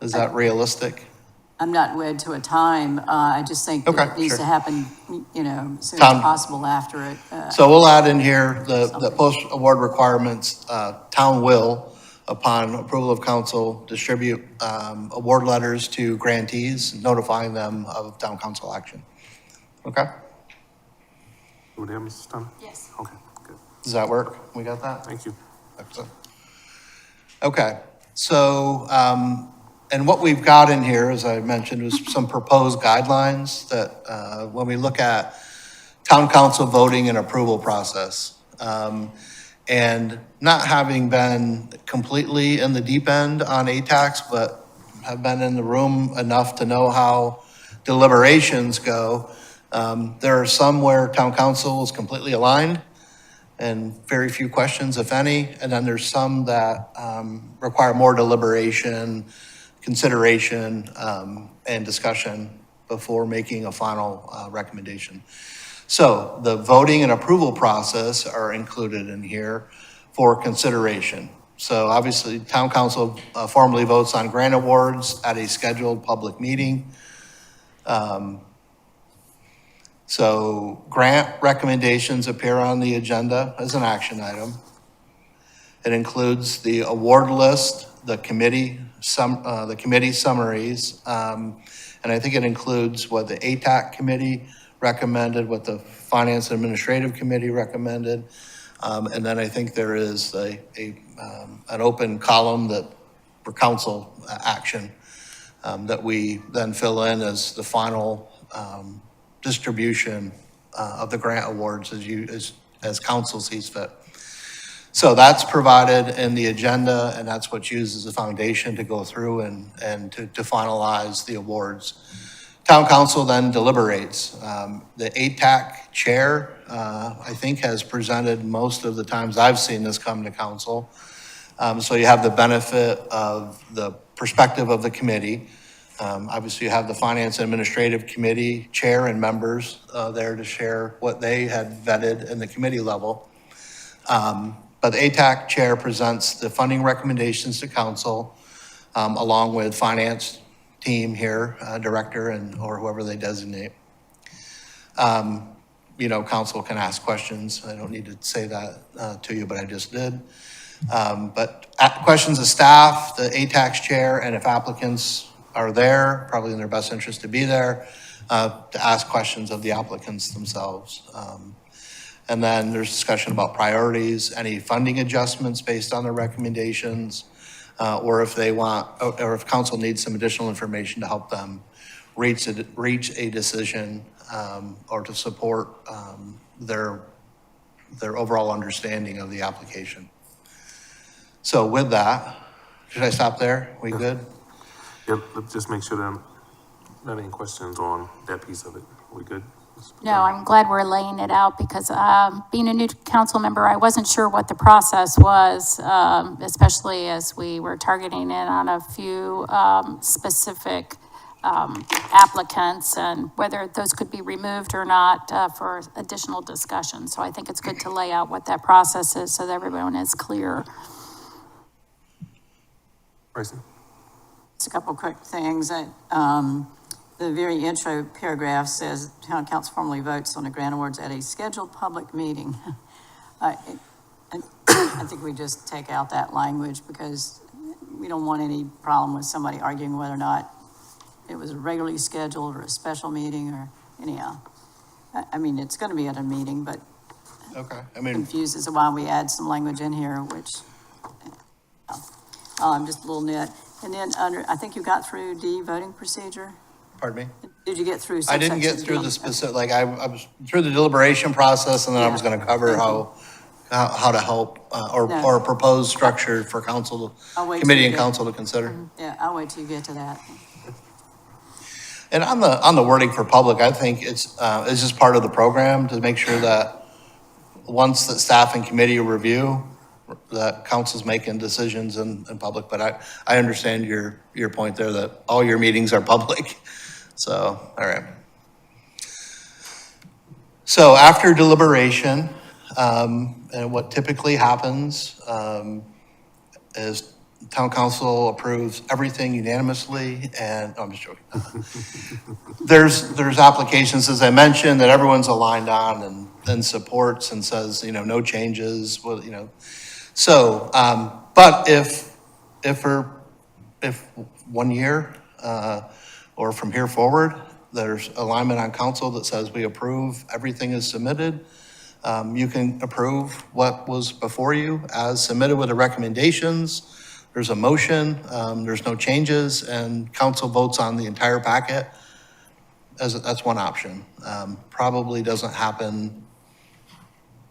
is that realistic? I'm not wed to a time, I just think that Okay, it needs to sure. happen, you know, as soon Town- as possible after it. So we'll add in here the post-award requirements, town will, upon approval of council, distribute award letters to grantees, notifying them of town council action. Okay, Over there, Mrs. Stunner? Yes. Okay, good. does that work? We got that? Thank you. Excellent. Okay, so, and what we've got in here, as I mentioned, was some proposed guidelines that, when we look at town council voting and approval process, and not having been completely in the deep end on ATAX, but have been in the room enough to know how deliberations go, there are some where town council is completely aligned, and very few questions, if any. And then there's some that require more deliberation, consideration, and discussion before making a final recommendation. So the voting and approval process are included in here for consideration. So obviously, town council formally votes on grant awards at a scheduled public meeting. So grant recommendations appear on the agenda as an action item. It includes the award list, the committee summaries, and I think it includes what the ATAC committee recommended, what the Finance and Administrative Committee recommended, and then I think there is an open column that for council action that we then fill in as the final distribution of the grant awards as council sees fit. So that's provided in the agenda, and that's what's used as a foundation to go through and to finalize the awards. Town council then deliberates. The ATAC chair, I think, has presented most of the times I've seen this come to council. So you have the benefit of the perspective of the committee. Obviously, you have the Finance and Administrative Committee chair and members there to share what they had vetted in the committee level. But the ATAC chair presents the funding recommendations to council, along with finance team here, director or whoever they designate. You council can ask questions. I don't need to say that to you, but I just did. But questions of staff, the ATAX chair, and if applicants are there, probably in their best interest to be there, to ask questions of the applicants themselves. And then there's discussion about priorities, any funding adjustments based on their recommendations, or if they want, or if council needs some additional information to help them reach a decision, or to support their overall understanding of the application. So with that, should I stop there? We good? Yep, let's just make sure there aren't any questions on that piece of it. We good? No, I'm glad we're laying it out because being a new council member, I wasn't sure what the process was, especially as we were targeting in on a few specific applicants and whether those could be removed or not for additional discussion. So I think it's good to lay out what that process is so that everyone is clear. Tracy? Just a couple quick things. The very intro paragraph says, town council formally votes on the grant awards at a scheduled public meeting. I think we just take out that language because we don't want any problem with somebody arguing whether or not it was regularly scheduled or a special meeting or anyhow. I mean, it's going to be at a meeting, but Okay, I mean, confused as to why we add some language in here, which, just a little nit. And then under, I think you got through D, voting procedure. pardon me? Did you get through? I didn't get subsection through D? the specific, like, I was through the deliberation process, and then I was gonna cover how to help, No. or propose structure for council, I'll wait till committee you and get- council to consider. Yeah, I'll wait till you get to that. And on the wording for public, I think it's just part of the program to make sure that once the staff and committee review, that council's making decisions in public, but I understand your point there that all your meetings are public. So, all right. So after deliberation, and what typically happens, is town council approves everything unanimously, and, no, I'm just joking. There's applications, as I mentioned, that everyone's aligned on and supports and says, no changes, well, So, but if 1 year, or from here forward, there's alignment on council that says we approve, everything is submitted, you can approve what was before you as submitted with the recommendations. There's a motion, there's no changes, and council votes on the entire packet. That's one option. Probably doesn't happen,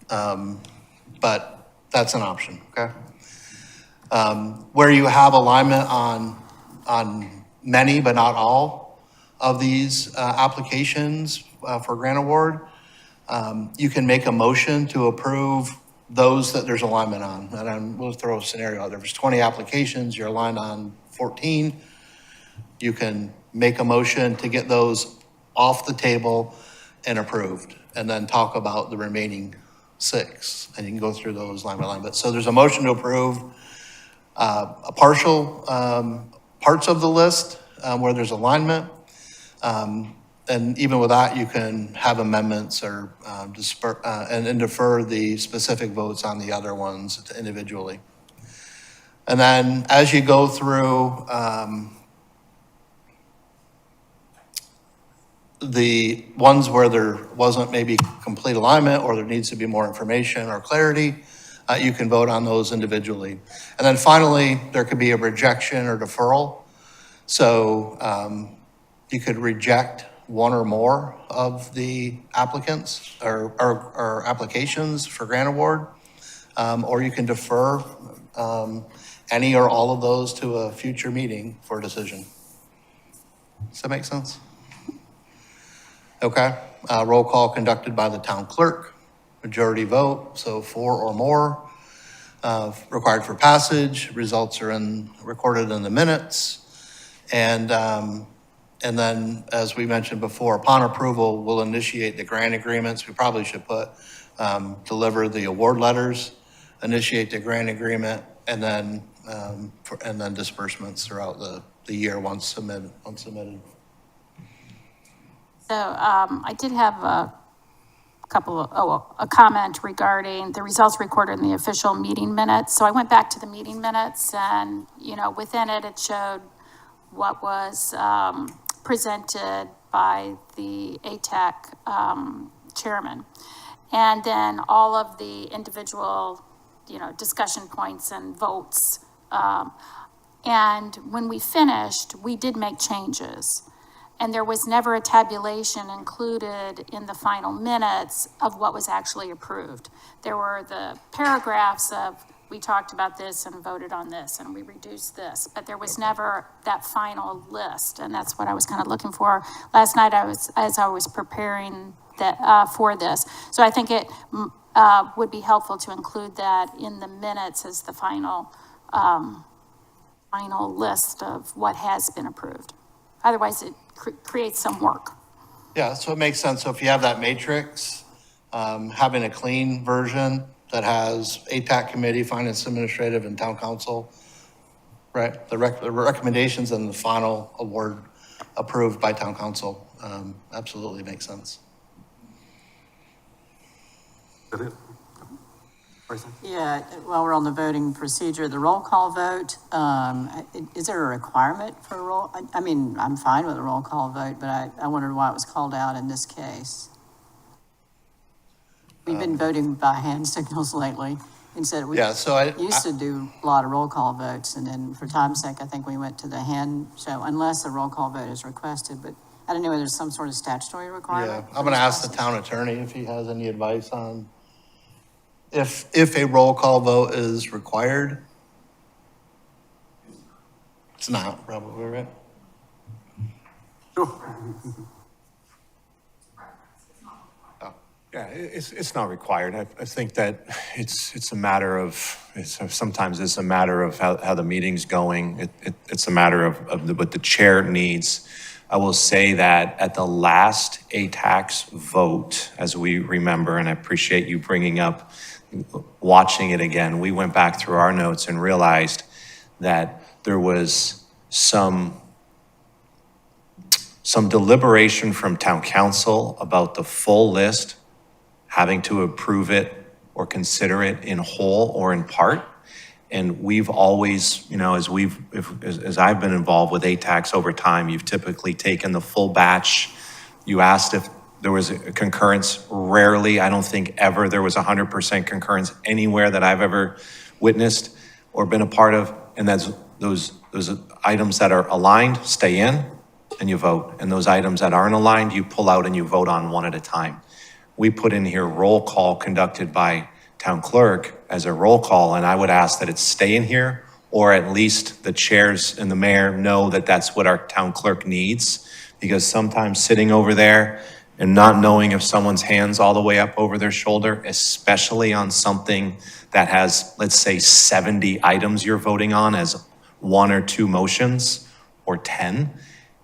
but that's an option, okay? Where you have alignment on many, but not all of these applications for grant award, you can make a motion to approve those that there's alignment on. And we'll throw a scenario out there. If there's 20 applications, you're aligned on 14. You can make a motion to get those off the table and approved, and then talk about the remaining 6, and you can go through those line by line. But so there's a motion to approve a partial parts of the list where there's alignment. And even with that, you can have amendments or and defer the specific votes on the other ones individually. And then as you go through the ones where there wasn't maybe complete alignment or there needs to be more information or clarity, you can vote on those individually. And then finally, there could be a rejection or deferral. So you could reject one or more of the applicants or applications for grant award, or you can defer any or all of those to a future meeting for a decision. Does that make sense? Okay, roll call conducted by the town clerk, majority vote, so 4 or more, required for passage, results are recorded in the minutes. And then, as we mentioned before, upon approval, we'll initiate the grant agreements. We probably should put, deliver the award letters, initiate the grant agreement, and then disbursements throughout the year once submitted. So I did have a a comment regarding the results recorded in the official meeting minutes. So I went back to the meeting minutes and, within it, it showed what was, presented by the ATAC, chairman. And then all of the individual, discussion points and votes. And when we finished, we did make changes. And there was never a tabulation included in the final minutes of what was actually approved. There were the paragraphs of, we talked about this and voted on this and we reduced this, but there was never that final list. And that's what I was kind of looking for last night as I was preparing that, for this. So I think it would be helpful to include that in the minutes as the final list of what has been approved. Otherwise, it creates some work. Yeah, so it makes sense. So if you have that matrix, having a clean version that has ATAC committee, finance administrative, and town council, right? The recommendations and the final award approved by town council, absolutely makes sense. Is that it? Person? Yeah, while we're on the voting procedure, the roll call vote, is there a requirement for a roll? I mean, I'm fine with a roll call vote, but I wondered why it was called out in this case. We've been voting by hand signals lately instead of, we Yeah, so I used to do a lot of roll call votes, and then for time's sake, I think we went to the hand show, unless a roll call vote is requested, but I don't know whether there's some sort of statutory requirement. I'm gonna ask the town attorney if he has any advice on if a roll call vote is required. It's not, probably, right? Sure. Yeah, it's not required. I think that it's a matter of, sometimes it's a matter of how the meeting's going. It's a matter of what the chair needs. I will say that at the last ATAX vote, as we remember, and I appreciate you bringing up, watching it again, we went back through our notes and realized that there was some deliberation from town council about the full list, having to approve it or consider it in whole or in part. And we've always, as I've been involved with ATAX over time, you've typically taken the full batch. You asked if there was a concurrence. Rarely, I don't think ever there was 100% concurrence anywhere that I've ever witnessed or been a part of. And that's those items that are aligned, stay in and you vote. And those items that aren't aligned, you pull out and you vote on one at a time. We put in here roll call conducted by town clerk as a roll call, and I would ask that it stay in here, or at least the chairs and the mayor know that that's what our town clerk needs, because sometimes sitting over there and not knowing if someone's hand's all the way up over their shoulder, especially on something that has, let's say, 70 items you're voting on as one or two motions, or 10,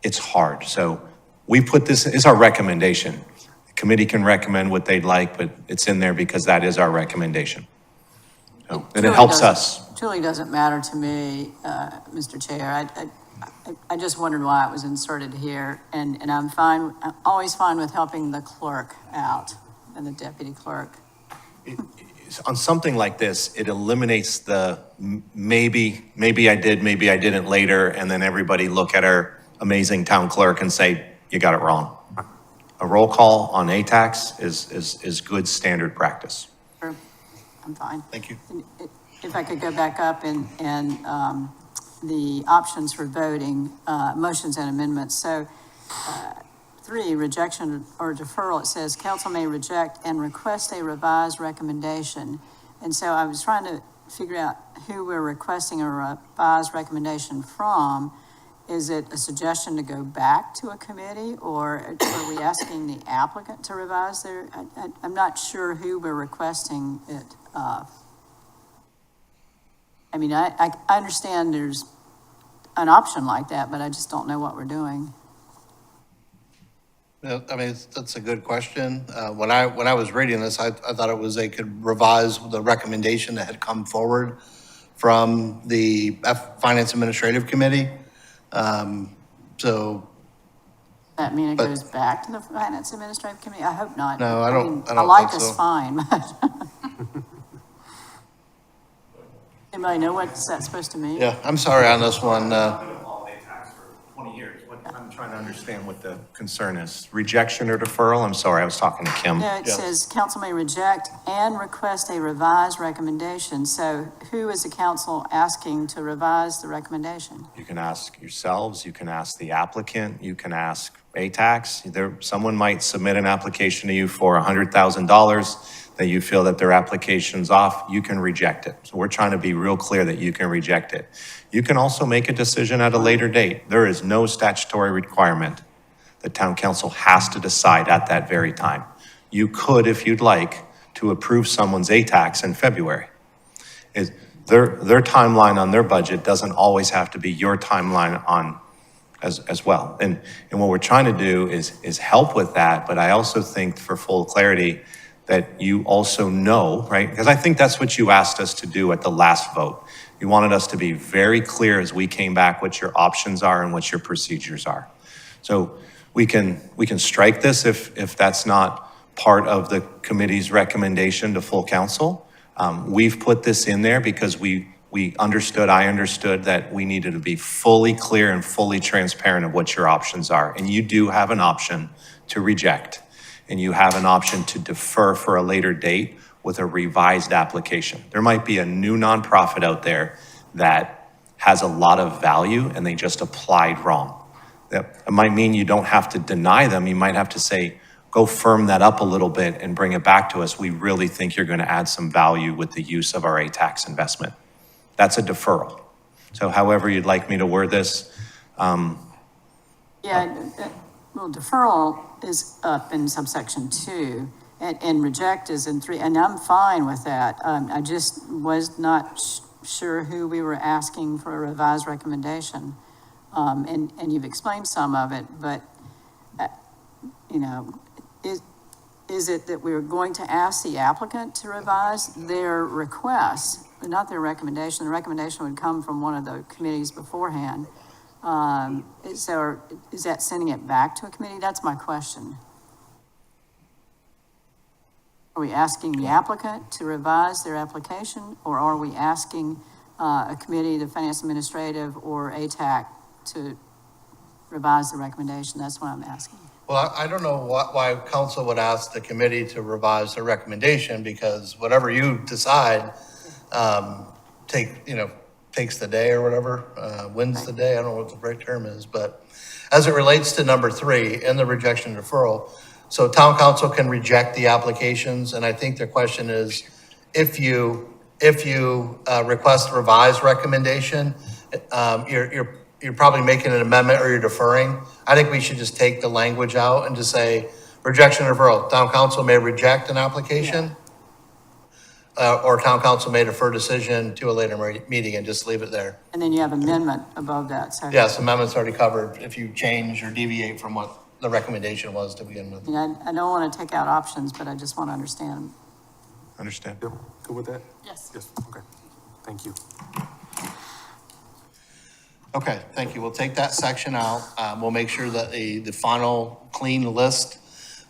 it's hard. So we put this, it's our recommendation. Committee can recommend what they'd like, but it's in there because that is our recommendation. So, and it helps us. Truly doesn't matter to me, Mr. Chair. I just wondered why it was inserted here, and I'm always fine with helping the clerk out and the deputy clerk. On something like this, it eliminates the maybe I did, maybe I didn't later, and then everybody look at our amazing town clerk and say, you got it wrong. A roll call on ATAX is good standard practice. Sure, I'm fine. Thank you. If I could go back up and the options for voting, motions and amendments. So 3, rejection or deferral, it says council may reject and request a revised recommendation. And so I was trying to figure out who we're requesting a revised recommendation from. Is it a suggestion to go back to a committee, or are we asking the applicant to revise their, I'm not sure who we're requesting it of. I mean, I understand there's an option like that, but I just don't know what we're doing. Yeah, I mean, that's a good question. When I was reading this, I thought it was they could revise the recommendation that had come forward from the Finance Administrative Committee. So That mean it But- goes back to the Finance Administrative Committee? I hope not. No, I don't- mean, I don't like think is so. fine, but. Anybody know what that's supposed to mean? Yeah, I'm sorry on this one. I've been involved in tax for 20 years. I'm trying to understand what the concern is. Rejection or deferral? I'm sorry, I was talking to Kim. No, it Yeah. says council may reject and request a revised recommendation. So who is the council asking to revise the recommendation? You can ask yourselves, you can ask the applicant, you can ask ATAX. Someone might submit an application to you for $100,000 that you feel that their application's off, you can reject it. So we're trying to be real clear that you can reject it. You can also make a decision at a later date. There is no statutory requirement that town council has to decide at that very time. You could, if you'd like, to approve someone's ATAX in February. Their timeline on their budget doesn't always have to be your timeline on as well. And what we're trying to do is help with that, but I also think for full clarity that you also know, right? Because I think that's what you asked us to do at the last vote. You wanted us to be very clear as we came back what your options are and what your procedures are. So we can strike this if that's not part of the committee's recommendation to full council. We've put this in there because I understood that we needed to be fully clear and fully transparent of what your options are. And you do have an option to reject, and you have an option to defer for a later date with a revised application. There might be a new nonprofit out there that has a lot of value and they just applied wrong. That might mean you don't have to deny them. You might have to say, go firm that up a little bit and bring it back to us. We really think you're going to add some value with the use of our ATAX investment. That's a deferral. So however you'd like me to word this, Yeah, well, deferral is up in subsection 2, and reject is in 3, and I'm fine with that. I just was not sure who we were asking for a revised recommendation. And you've explained some of it, but, you know, is it that we're going to ask the applicant to revise their request, but not their recommendation? The recommendation would come from one of the committees beforehand. So is that sending it back to a committee? That's my question. Are we asking the applicant to revise their application, or are we asking a committee, the Finance Administrative or ATAC, to revise the recommendation? That's what I'm asking. Well, I don't know why council would ask the committee to revise the recommendation, because whatever you decide, takes the day or whatever, wins the day. I don't know what the right term is, but as it relates to number 3 in the rejection deferral, so town council can reject the applications, and I think the question is, if you request a revised recommendation, you're probably making an amendment or you're deferring. I think we should just take the language out and just say, rejection or deferral. Town council may reject an application, or town council may defer decision to a later meeting, and just leave it there. And then you have amendment above that, so. Yes, amendment's already covered if you change or deviate from what the recommendation was to begin with. I mean, I don't want to take out options, but I just want to understand. understand? Yep, good with that? Yes. Yes, okay. Thank you. Okay, thank you. We'll take that section out. We'll make sure that the final clean list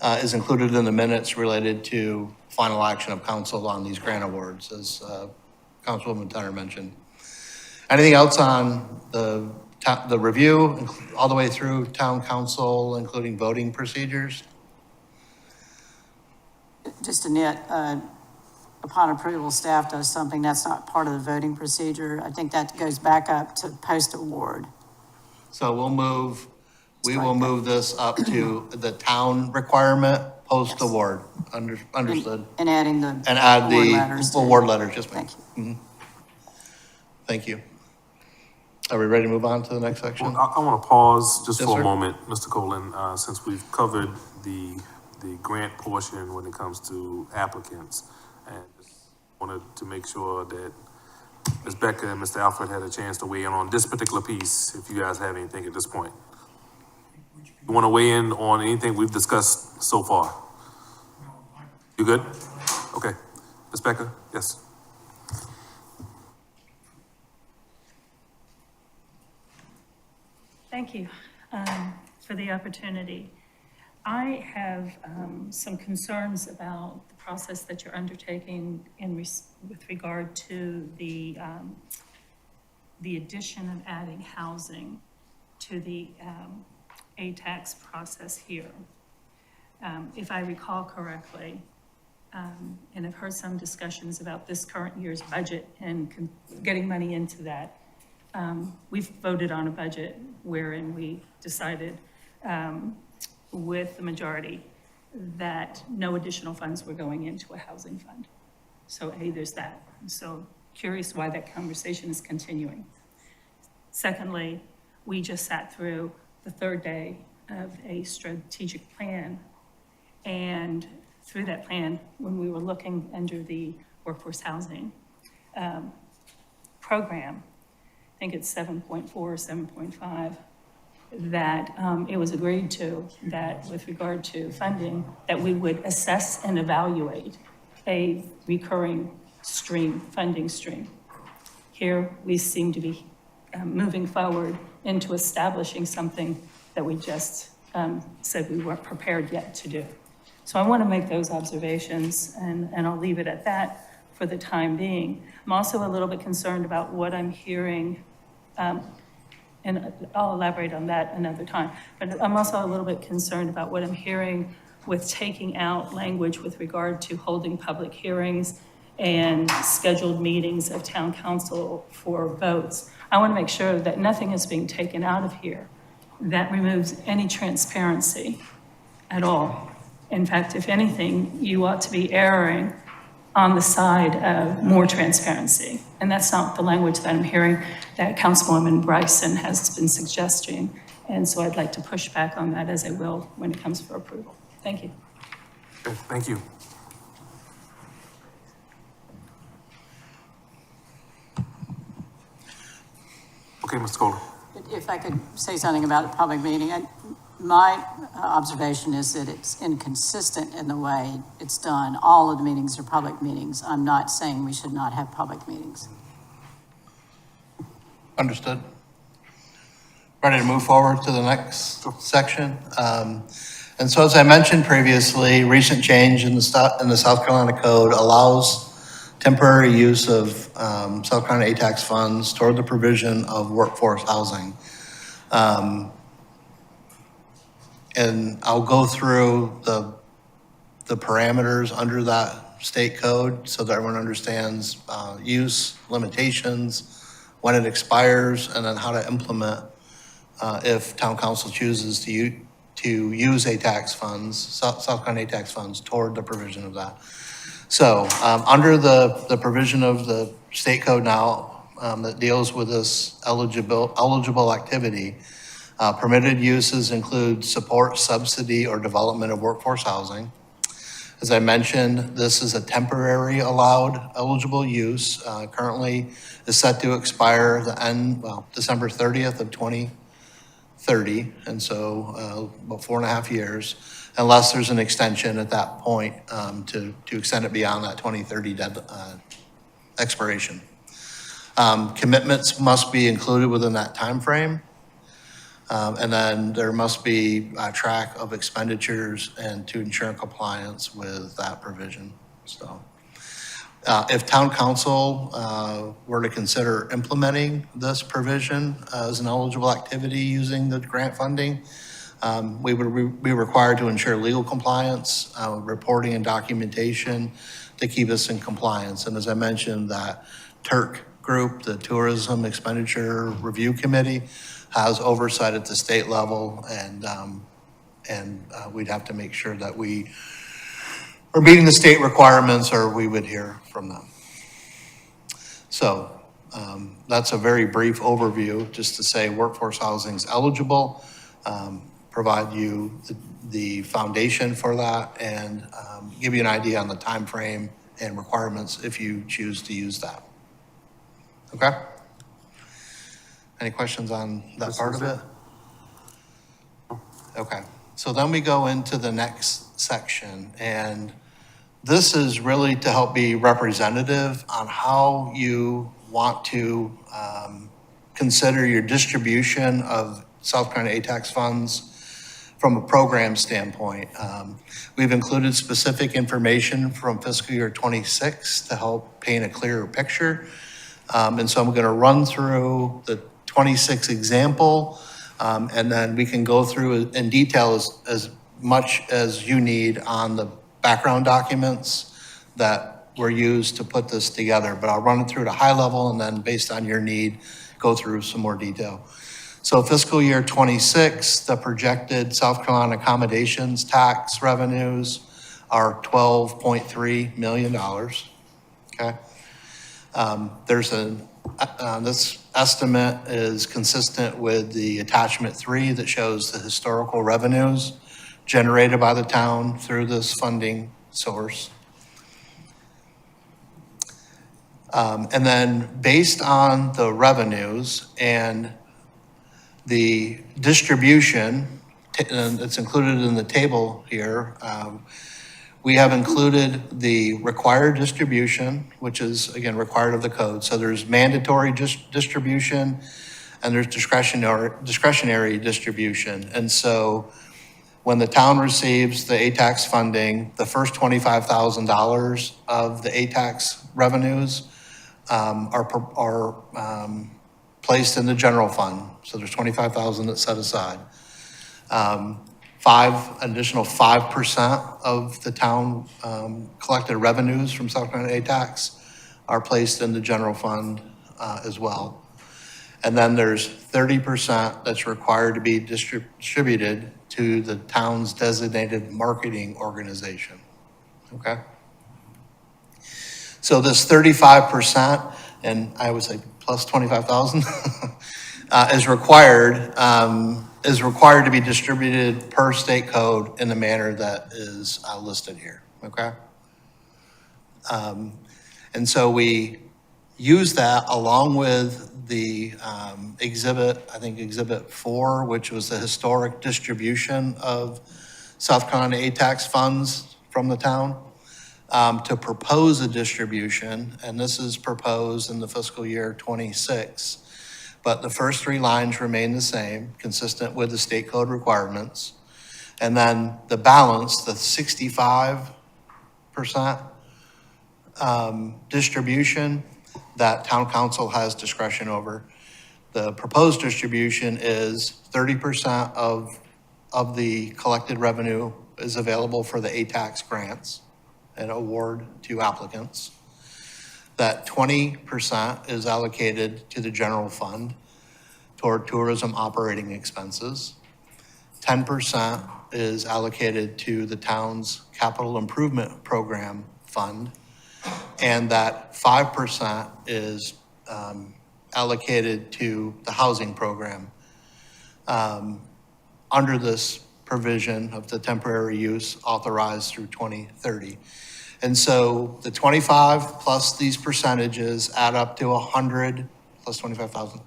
is included in the minutes related to final action of council on these grant awards, as Councilwoman Tunner mentioned. Anything else on the review, all the way through town council, including voting procedures? Just a nit, upon approval, staff does something that's not part of the voting procedure. I think that goes back up to post-award. So we will move this up to the town requirement, post-award. Understood. And adding the. And add award letters the to- award letters, just me. Thank you. Thank you. Are we ready to move on to the next section? Well, I want to pause just Yes, for sir. a moment, Mr. Colon, since we've covered the grant portion when it comes to applicants. And just wanted to make sure that Ms. Becca and Mr. Alfred had a chance to weigh in on this particular piece, if you guys have anything at this point. You want to weigh in on anything we've discussed so far? You good? Okay. Ms. Becca, yes. Thank you. for the opportunity. I have some concerns about the process that you're undertaking with regard to the addition of adding housing to the A-tax process here. If I recall correctly, and I've heard some discussions about this current year's budget and getting money into that. We've voted on a budget wherein we decided with the majority that no additional funds were going into a housing fund. So there's that. So curious why that conversation is continuing. Secondly, we just sat through the third day of a strategic plan. And through that plan, when we were looking under the workforce housing program, I think it's 7.4 or 7.5, that it was agreed to that with regard to funding, that we would assess and evaluate a recurring funding stream. Here, we seem to be moving forward into establishing something that we just said we weren't prepared yet to do. So I want to make those observations, and I'll leave it at that for the time being. I'm also a little bit concerned about what I'm hearing, and I'll elaborate on that another time, but I'm also a little bit concerned about what I'm hearing with taking out language with regard to holding public hearings and scheduled meetings of town council for votes. I want to make sure that nothing is being taken out of here that removes any transparency at all. In fact, if anything, you ought to be erring on the side of more transparency. And that's not the language that I'm hearing that Councilwoman Bryson has been suggesting. And so I'd like to push back on that, as I will when it comes for approval. Thank you. Okay, thank you. Okay, Mr. Kohler. If I could say something about a public meeting, my observation is that it's inconsistent in the way it's done. All of the meetings are public meetings. I'm not saying we should not have public meetings. Understood. Ready to move forward to the next section. And so as I mentioned previously, recent change in the South Carolina Code allows temporary use of South Carolina A-tax funds toward the provision of workforce housing. And I'll go through the parameters under that state code so that everyone understands use, limitations, when it expires, and then how to implement if town council chooses to use A-tax funds, South Carolina A-tax funds toward the provision of that. So under the provision of the state code now that deals with this eligible activity, permitted uses include support, subsidy, or development of workforce housing. As I mentioned, this is a temporary allowed eligible use. Currently is set to expire December 30th of 2030. And so about 4.5 years, unless there's an extension at that point to extend it beyond that 2030 expiration. Commitments must be included within that time frame. And then there must be a track of expenditures and to ensure compliance with that provision. So if town council were to consider implementing this provision as an eligible activity using the grant funding, we would be required to ensure legal compliance, reporting and documentation to keep us in compliance. And as I mentioned, that TURC group, the Tourism Expenditure Review Committee, has oversight at the state level, and we'd have to make sure that we are meeting the state requirements, or we would hear from them. So that's a very brief overview, just to say workforce housing is eligible, provide you the foundation for that, and give you an idea on the time frame and requirements if you choose to use that. Okay? Any questions on that part of it? Okay, so then we go into the next section, and this is really to help be representative on how you want to consider your distribution of South Carolina A-tax funds from a program standpoint. We've included specific information from fiscal year '26 to help paint a clearer picture. And so I'm going to run through the '26 example, and then we can go through in detail as much as you need on the background documents that were used to put this together. But I'll run it through at a high level, and then based on your need, go through some more detail. So fiscal year '26, the projected South Carolina accommodations tax revenues are $12.3 million, okay? This estimate is consistent with the attachment 3 that shows the historical revenues generated by the town through this funding source. And then based on the revenues and the distribution that's included in the table here, we have included the required distribution, which is, again, required of the code. So there's mandatory distribution and there's discretionary distribution. And so when the town receives the ATAX funding, the first $25,000 of the ATAX revenues are placed in the general fund. So there's $25,000 that's set aside. Additional 5% of the town collected revenues from South Carolina ATAX are placed in the general fund as well. And then there's 30% that's required to be distributed to the town's designated marketing organization, okay? So this 35%, and I would say plus 25,000, is required to be distributed per state code in the manner that is listed here, okay? And so we use that along with the exhibit, I think exhibit 4, which was the historic distribution of South Carolina ATAX funds from the town, to propose a distribution, and this is proposed in the fiscal year '26. But the first 3 lines remain the same, consistent with the state code requirements. And then the balance, the 65% distribution that town council has discretion over. The proposed distribution is 30% of the collected revenue is available for the ATAX grants and award to applicants. That 20% is allocated to the general fund toward tourism operating expenses. 10% is allocated to the town's capital improvement program fund. And that 5% is allocated to the housing program under this provision of the temporary use authorized through 2030. And so the 25 plus these percentages add up to 100 plus 25,000.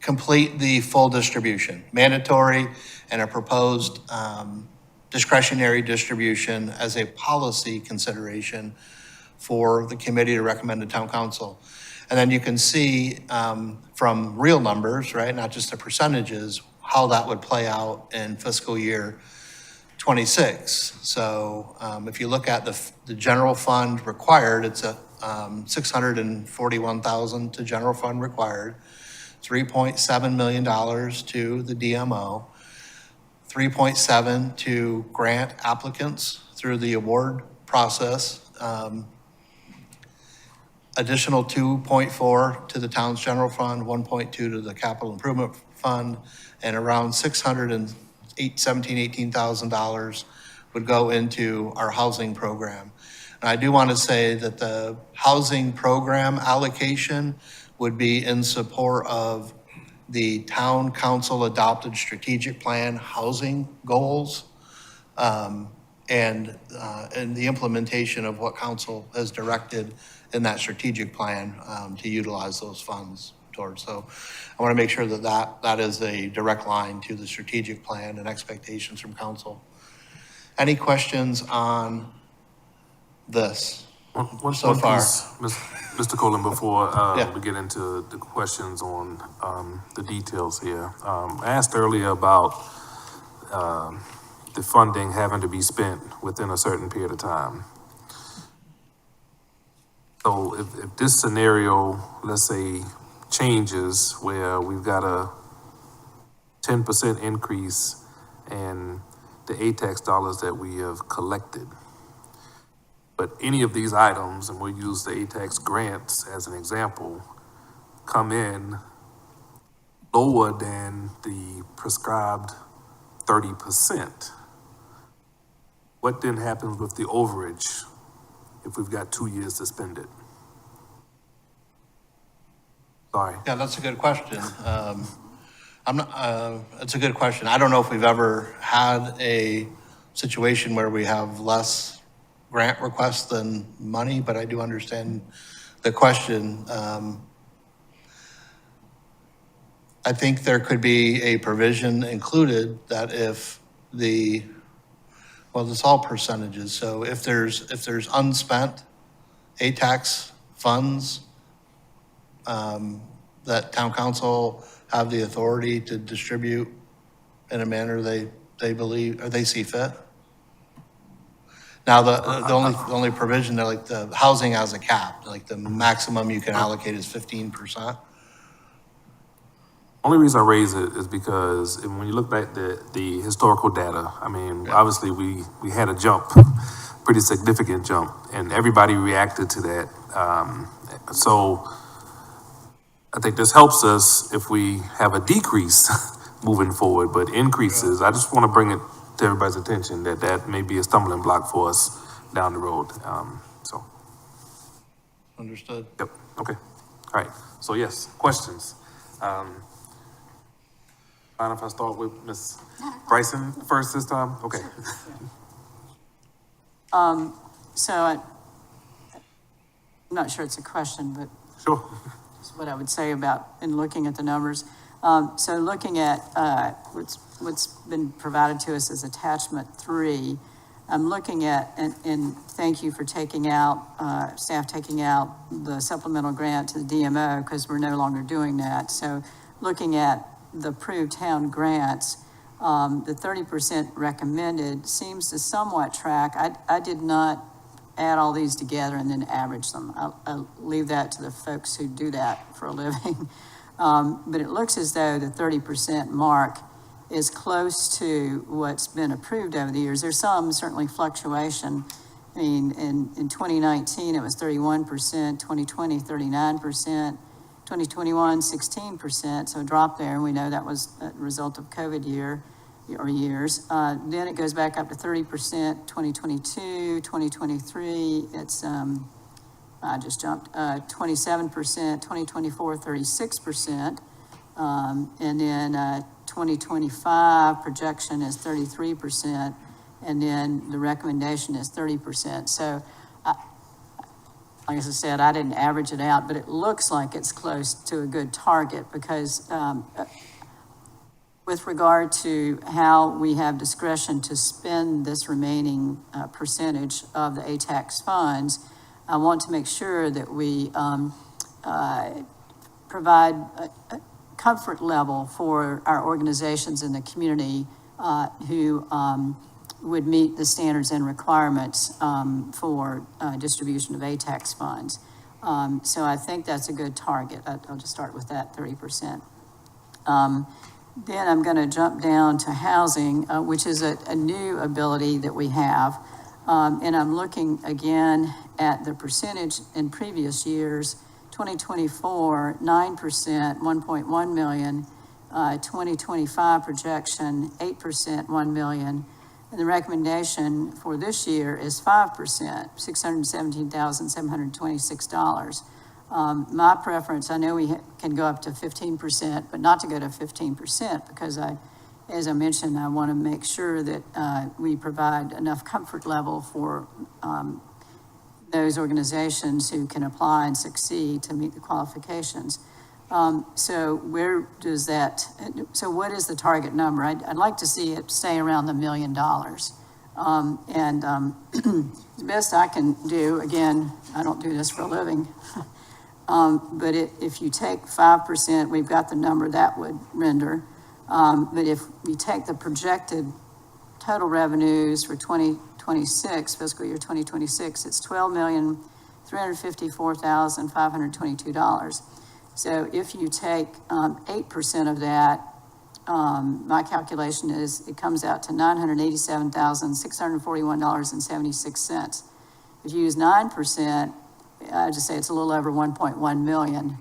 Complete the full distribution, mandatory and a proposed discretionary distribution as a policy consideration for the committee to recommend to town council. And then you can see from real numbers, right, not just the percentages, how that would play out in fiscal year '26. So if you look at the general fund required, it's a $641,000 to general fund required, $3.7 million to the DMO, 3.7 to grant applicants through the award process, additional 2.4 to the town's general fund, 1.2 to the capital improvement fund, and around $18,000 would go into our housing program. And I do want to say that the housing program allocation would be in support of the town council adopted strategic plan housing goals, and the implementation of what council has directed in that strategic plan to utilize those funds towards. So I want to make sure that is a direct line to the strategic plan and expectations from council. Any questions on this? One so far. piece, Mr. Colon, before, Yeah. we get into the questions on, the details here. I asked earlier about, the funding having to be spent within a certain period of time. So if this scenario, let's say, changes where we've got a 10% increase in the ATAX dollars that we have collected, but any of these items, and we'll use the ATAX grants as an example, come in lower than the prescribed 30%, what then happens with the overage if we've got 2 years to spend it? Sorry. Yeah, that's a good question. It's a good question. I don't know if we've ever had a situation where we have less grant requests than money, but I do understand the question. I think there could be a provision included that if well, it's all percentages. So if there's unspent ATAX funds, that town council have the authority to distribute in a manner they believe, or they see fit. Now, the only provision, they're like the housing has a cap, like the maximum you can allocate is 15%. Only reason I raise it is because when you look back at the historical data, I mean, obviously we had a jump, pretty significant jump, and everybody reacted to that. So I think this helps us if we have a decrease moving forward, but increases, I just want to bring it to everybody's attention that may be a stumbling block for us down the road. So, Understood. yep, okay. All right, so yes, questions. Mind if I start with Ms. Bryson first this time? Okay. So I'm not sure it's a question, but Sure. it's what I would say about, in looking at the numbers. So looking at, what's been provided to us as attachment 3, I'm looking at, and thank you for taking out, staff taking out the supplemental grant to the DMO, because we're no longer doing that. So looking at the approved town grants, the 30% recommended seems to somewhat track. I did not add all these together and then average them. I'll leave that to the folks who do that for a living. But it looks as though the 30% mark is close to what's been approved over the years. There's some certainly fluctuation. I mean, in 2019, it was 31%, 2020, 39%, 2021, 16%, so a drop there, and we know that was a result of COVID years. Then it goes back up to 30%, 2022, 2023, it's, I just jumped, 27%, 2024, 36%, and then 2025 projection is 33%, and then the recommendation is 30%. So, like I said, I didn't average it out, but it looks like it's close to a good target because with regard to how we have discretion to spend this remaining percentage of the ATAX funds, I want to make sure that we provide a comfort level for our organizations in the community who would meet the standards and requirements for distribution of ATAX funds. So I think that's a good target. I'll just start with that 30%. Then I'm going to jump down to housing, which is a new ability that we have. And I'm looking again at the percentage in previous years. 2024, 9%, 1.1 million. 2025 projection, 8%, 1 million. And the recommendation for this year is 5%, $617,726. My preference, I know we can go up to 15%, but not to go to 15% because as I mentioned, I want to make sure that we provide enough comfort level for those organizations who can apply and succeed to meet the qualifications. So where does that, so what is the target number? I'd like to see it stay around $1 million. The best I can do, again, I don't do this for a living, but if you take 5%, we've got the number that would render. But if you take the projected total revenues for 2026, fiscal year 2026, it's $12,354,522. So if you take 8% of that, my calculation is it comes out to $987,641.76. If you use 9%, I just say it's a little over 1.1 million.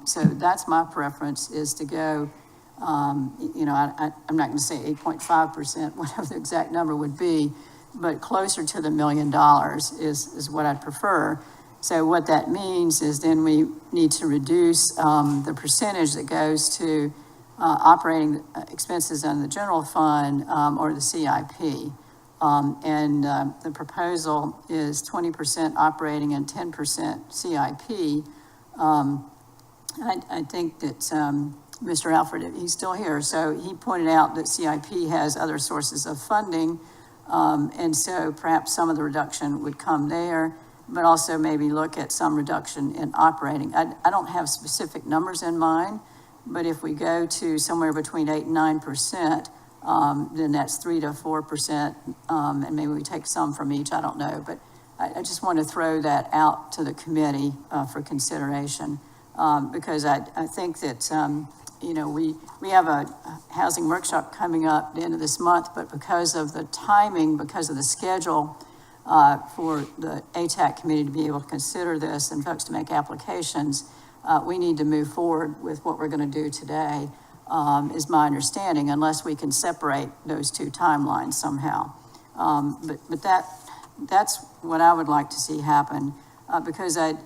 So that's my preference, is to go, I'm not going to say 8.5%, whatever the exact number would be, but closer to the $1 million is what I'd prefer. So what that means is then we need to reduce the percentage that goes to operating expenses on the general fund or the CIP. The proposal is 20% operating and 10% CIP. I think that Mr. Alfred, he's still here, so he pointed out that CIP has other sources of funding, and so perhaps some of the reduction would come there, but also maybe look at some reduction in operating. I don't have specific numbers in mind, but if we go to somewhere between 8 and 9%, then that's 3 to 4%, and maybe we take some from each, I don't know. But I just want to throw that out to the committee for consideration, because I think that, we have a housing workshop coming up at the end of this month, but because of the timing, because of the schedule for the ATAC committee to be able to consider this and folks to make applications, we need to move forward with what we're going to do today, is my understanding, unless we can separate those two timelines somehow. But that's what I would like to see happen, because I've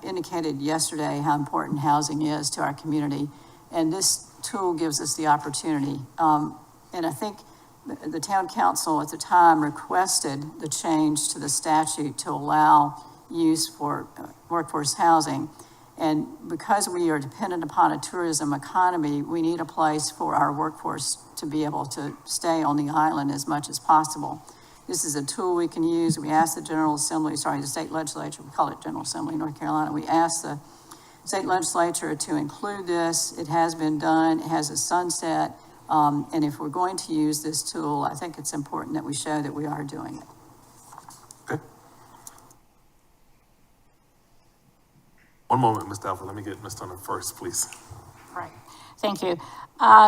indicated yesterday how important housing is to our community, and this tool gives us the opportunity. And I think the town council at the time requested the change to the statute to allow use for workforce housing. And because we are dependent upon a tourism economy, we need a place for our workforce to be able to stay on the island as much as possible. This is a tool we can use. We asked the the state legislature, we call it General Assembly in North Carolina. We asked the state legislature to include this. It has been done. It has a sunset. And if we're going to use this tool, I think it's important that we show that we are doing it. Okay. One moment, Mr. Alfred. Let me get Ms. Turner first, please. Right. Thank you.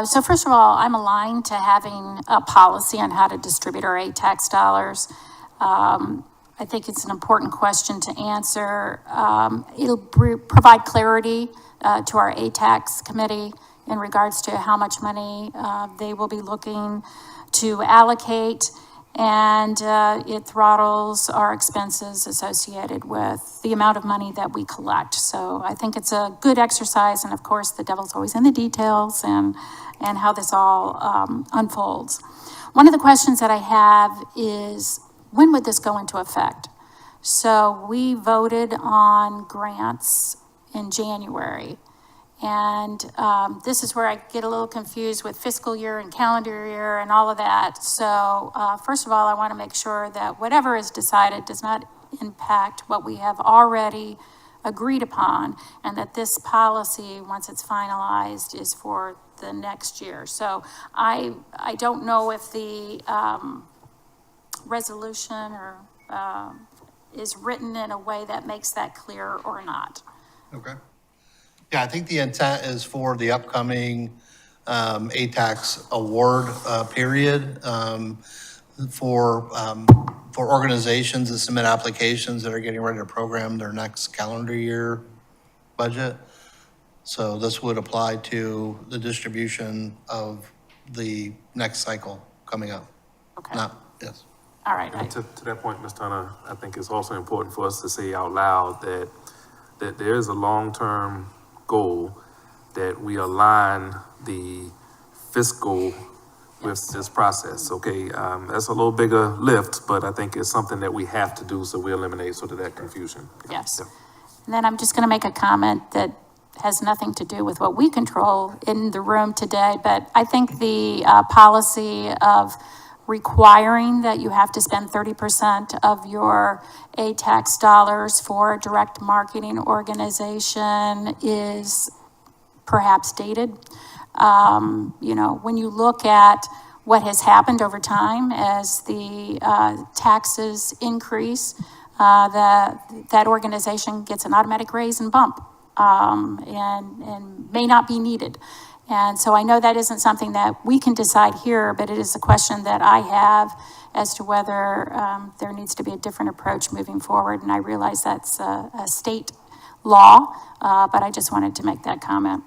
So first of all, I'm aligned to having a policy on how to distribute our tax dollars. I think it's an important question to answer. It'll provide clarity to our tax committee in regards to how much money they will be looking to allocate, and it throttles our expenses associated with the amount of money that we collect. So I think it's a good exercise, and of course, the devil's always in the details and how this all unfolds. One of the questions that I have is, when would this go into effect? So we voted on grants in January. And this is where I get a little confused with fiscal year and calendar year and all of that. So first of all, I want to make sure that whatever is decided does not impact what we have already agreed upon, and that this policy, once it's finalized, is for the next year. So I don't know if the resolution or is written in a way that makes that clear or not. Okay. Yeah, I think the intent is for the upcoming ATAX award period for organizations that submit applications that are getting ready to program their next calendar year budget. So this would apply to the distribution of the next cycle coming up. Okay. Yes. All right. And to that point, Ms. Turner, I think it's also important for us to say out loud that there is a long-term goal that we align the fiscal with this process, okay? That's a little bigger lift, but I think it's something that we have to do, so we eliminate sort of that confusion. Yes. Yeah. And then I'm just going to make a comment that has nothing to do with what we control in the room today, but I think the policy of requiring that you have to spend 30% of your aid tax dollars for a direct marketing organization is perhaps dated. You know, when you look at what has happened over time as the taxes increase, that organization gets an automatic raise and bump, and may not be needed. And so I know that isn't something that we can decide here, but it is a question that I have as to whether there needs to be a different approach moving forward. And I realize that's a state law, but I just wanted to make that comment.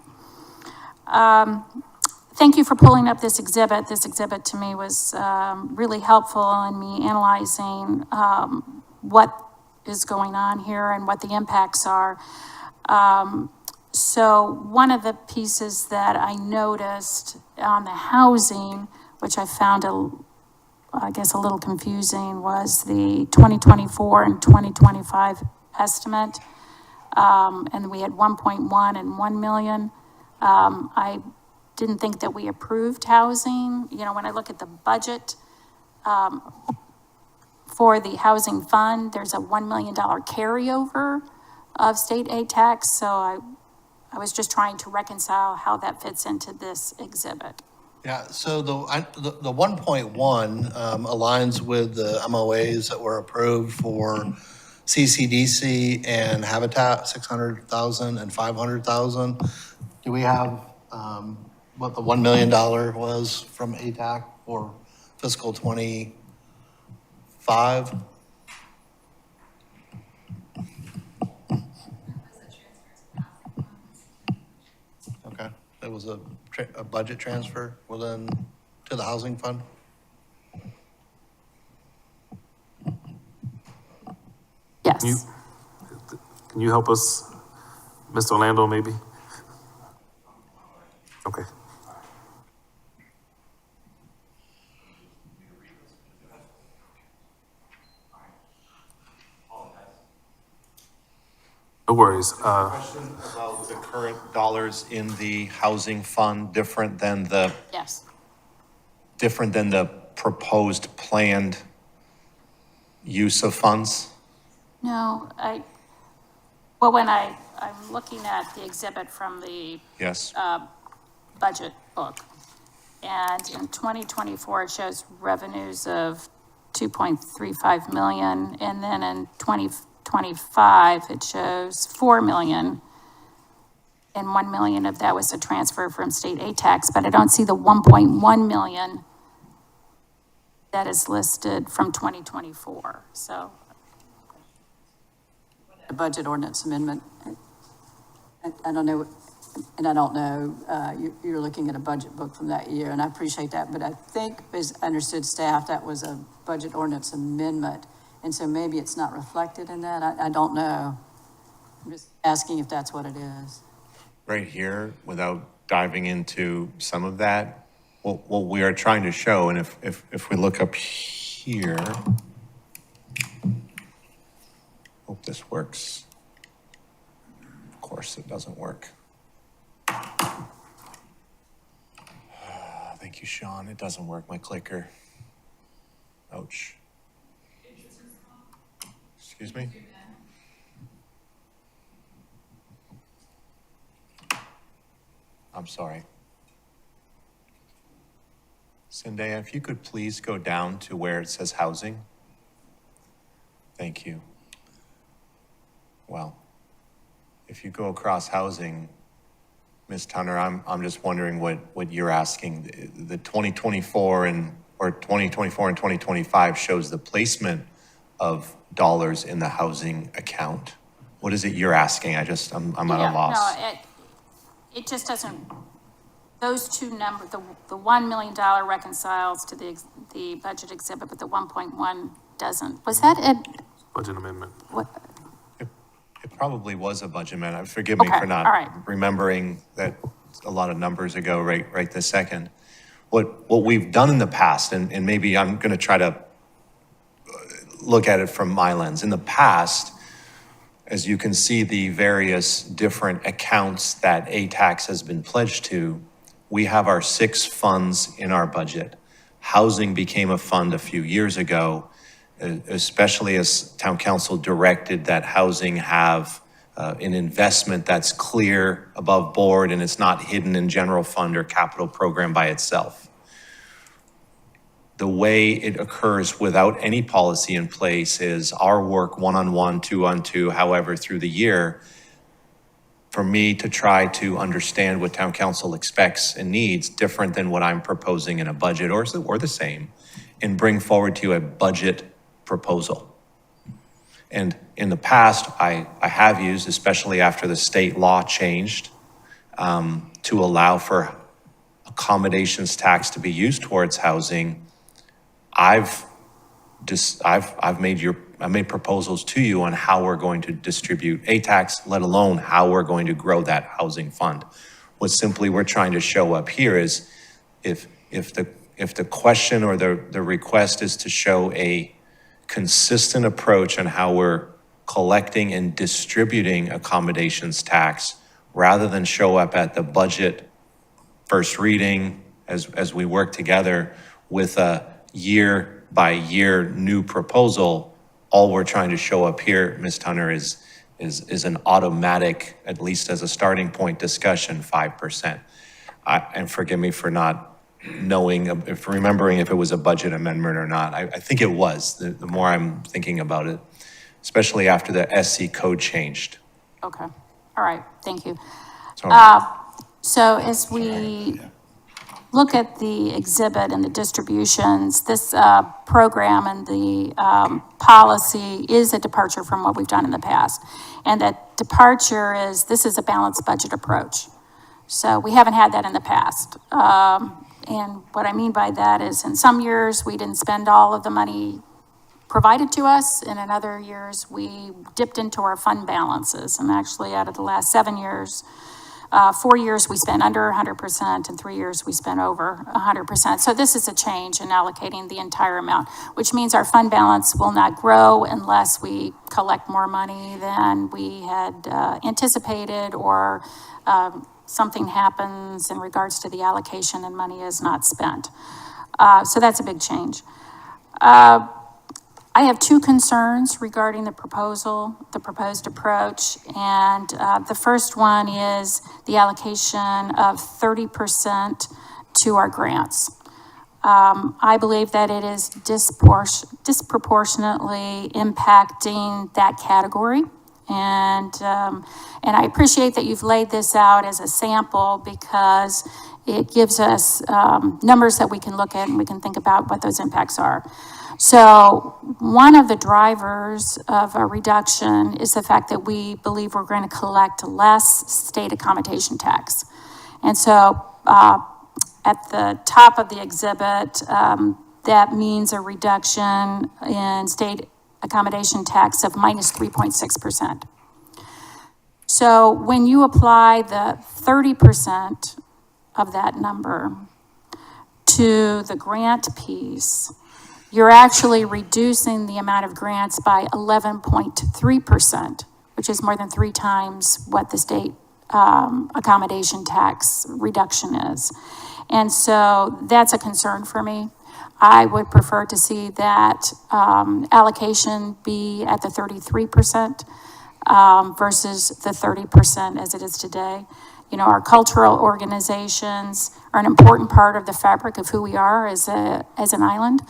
Thank you for pulling up this exhibit. This exhibit to me was really helpful in me analyzing what is going on here and what the impacts are. So one of the pieces that I noticed on the housing, which I found I guess a little confusing, was the 2024 and 2025 estimate. And we had 1.1 and 1 million. I didn't think that we approved housing. You know, when I look at the budget for the housing fund, there's a $1 million carryover of state aid tax. So I was just trying to reconcile how that fits into this exhibit. Yeah, so the 1.1 aligns with the MOAs that were approved for CCDC and Habitat, 600,000 and 500,000. Do we have what the $1 million was from ATAC for fiscal 25? Okay, it was a budget transfer to the housing fund? Yes. Can you help us, Mr. Orlando, maybe? Okay. No worries. Question about the current dollars in the housing fund different than the Yes. proposed planned use of funds? No, well, when I'm looking at the exhibit from the Yes. budget book, and in 2024, it shows revenues of 2.35 million, and then in 2025, it shows 4 million, and 1 million of that was a transfer from state aid tax, but I don't see the 1.1 million that is listed from 2024, so. A budget ordinance amendment. I don't know, and I don't know, you're looking at a budget book from that year, and I appreciate that, but I think, as I understood staff, that was a budget ordinance amendment, and so maybe it's not reflected in that, I don't know. I'm just asking if that's what it is. Right here, without diving into some of that, what we are trying to show, and if we look up here, hope this works. Of course, it doesn't work. Thank you, Sean. It doesn't work, my clicker. Ouch. Excuse me? I'm sorry. Zendaya, if you could please go down to where it says housing. Thank you. Well, if you go across housing, Ms. Tunner, I'm just wondering what you're asking. The 2024 and 2025 shows the placement of dollars in the housing account. What is it you're asking? I'm at a loss. No, it just doesn't, those two numbers, the $1 million reconciles to the budget exhibit, but the 1.1 doesn't. Was that it? Budget amendment. What? It probably was a budget amendment. Forgive me Okay, for not all right. remembering that a lot of numbers ago, right this second. What we've done in the past, and maybe I'm gonna try to look at it from my lens. In the past, as you can see the various different accounts that ATAX has been pledged to, we have our 6 funds in our budget. housing became a fund a few years ago, especially as town council directed that housing have an investment that's clear above board and it's not hidden in general fund or capital program by itself. The way it occurs without any policy in place is our work one-on-one, two-on-two, however, through the year, for me to try to understand what town council expects and needs, different than what I'm proposing in a budget or the same, and bring forward to you a budget proposal. And in the past, I have used, especially after the state law changed, to allow for accommodations tax to be used towards housing. I've made proposals to you on how we're going to distribute a tax, let alone how we're going to grow that housing fund. What simply we're trying to show up here is if the question or the request is to show a consistent approach on how we're collecting and distributing accommodations tax, rather than show up at the budget first reading as we work together with a year by year new proposal, all we're trying to show up here, Ms. Tunner, is an automatic, at least as a starting point discussion, 5%. And forgive me for not remembering if it was a budget amendment or not. I think it was, the more I'm thinking about it, especially after the SC code changed. Okay, all right, thank you. Sorry. So as we look at the exhibit and the distributions, this program and the policy is a departure from what we've done in the past. And that departure is, this is a balanced budget approach. So we haven't had that in the past. And what I mean by that is in some years, we didn't spend all of the money provided to us, and in other years, we dipped into our fund balances. And actually, out of the last 7 years, 4 years we spent under 100%, and 3 years we spent over 100%. So this is a change in allocating the entire amount, which means our fund balance will not grow unless we collect more money than we had anticipated, or something happens in regards to the allocation and money is not spent. So that's a big change. I have two concerns regarding the proposed approach. And the first one is the allocation of 30% to our grants. I believe that it is disproportionately impacting that category. And I appreciate that you've laid this out as a sample, because it gives us numbers that we can look at and we can think about what those impacts are. So one of the drivers of a reduction is the fact that we believe we're going to collect less state accommodation tax. And so at the top of the exhibit, that means a reduction in state accommodation tax of minus 3.6%. So when you apply the 30% of that number to the grant piece, you're actually reducing the amount of grants by 11.3%, which is more than 3 times what the state accommodation tax reduction is. And so that's a concern for me. I would prefer to see that allocation be at the 33% versus the 30% as it is today. You know, our cultural organizations are an important part of the fabric of who we are as an island.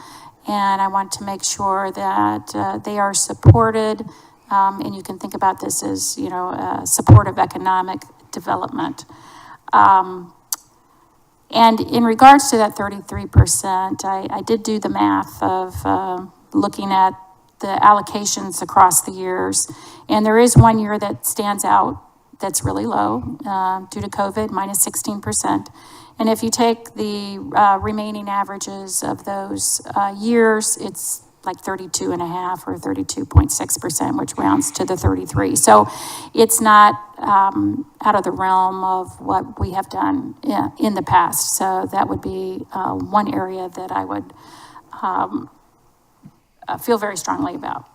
And I want to make sure that they are supported, and you can think about this as, you know, supportive economic development. And in regards to that 33%, I did do the math of looking at the allocations across the years. And there is one year that stands out that's really low due to COVID, minus 16%. And if you take the remaining averages of those years, it's like 32.5 or 32.6%, which rounds to the 33. So it's not out of the realm of what we have done in the past. So that would be one area that I would feel very strongly about.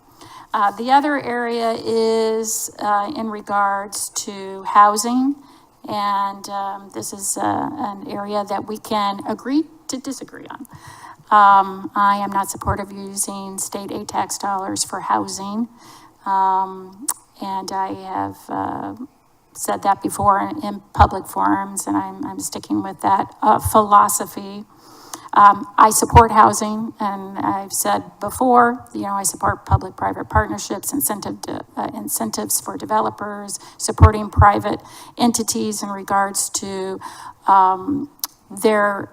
The other area is in regards to housing. And this is an area that we can agree to disagree on. I am not supportive of using state aid tax dollars for housing. And I have said that before in public forums, and I'm sticking with that philosophy. I support housing, and I've said before, I support public-private partnerships, incentives for developers, supporting private entities in regards to their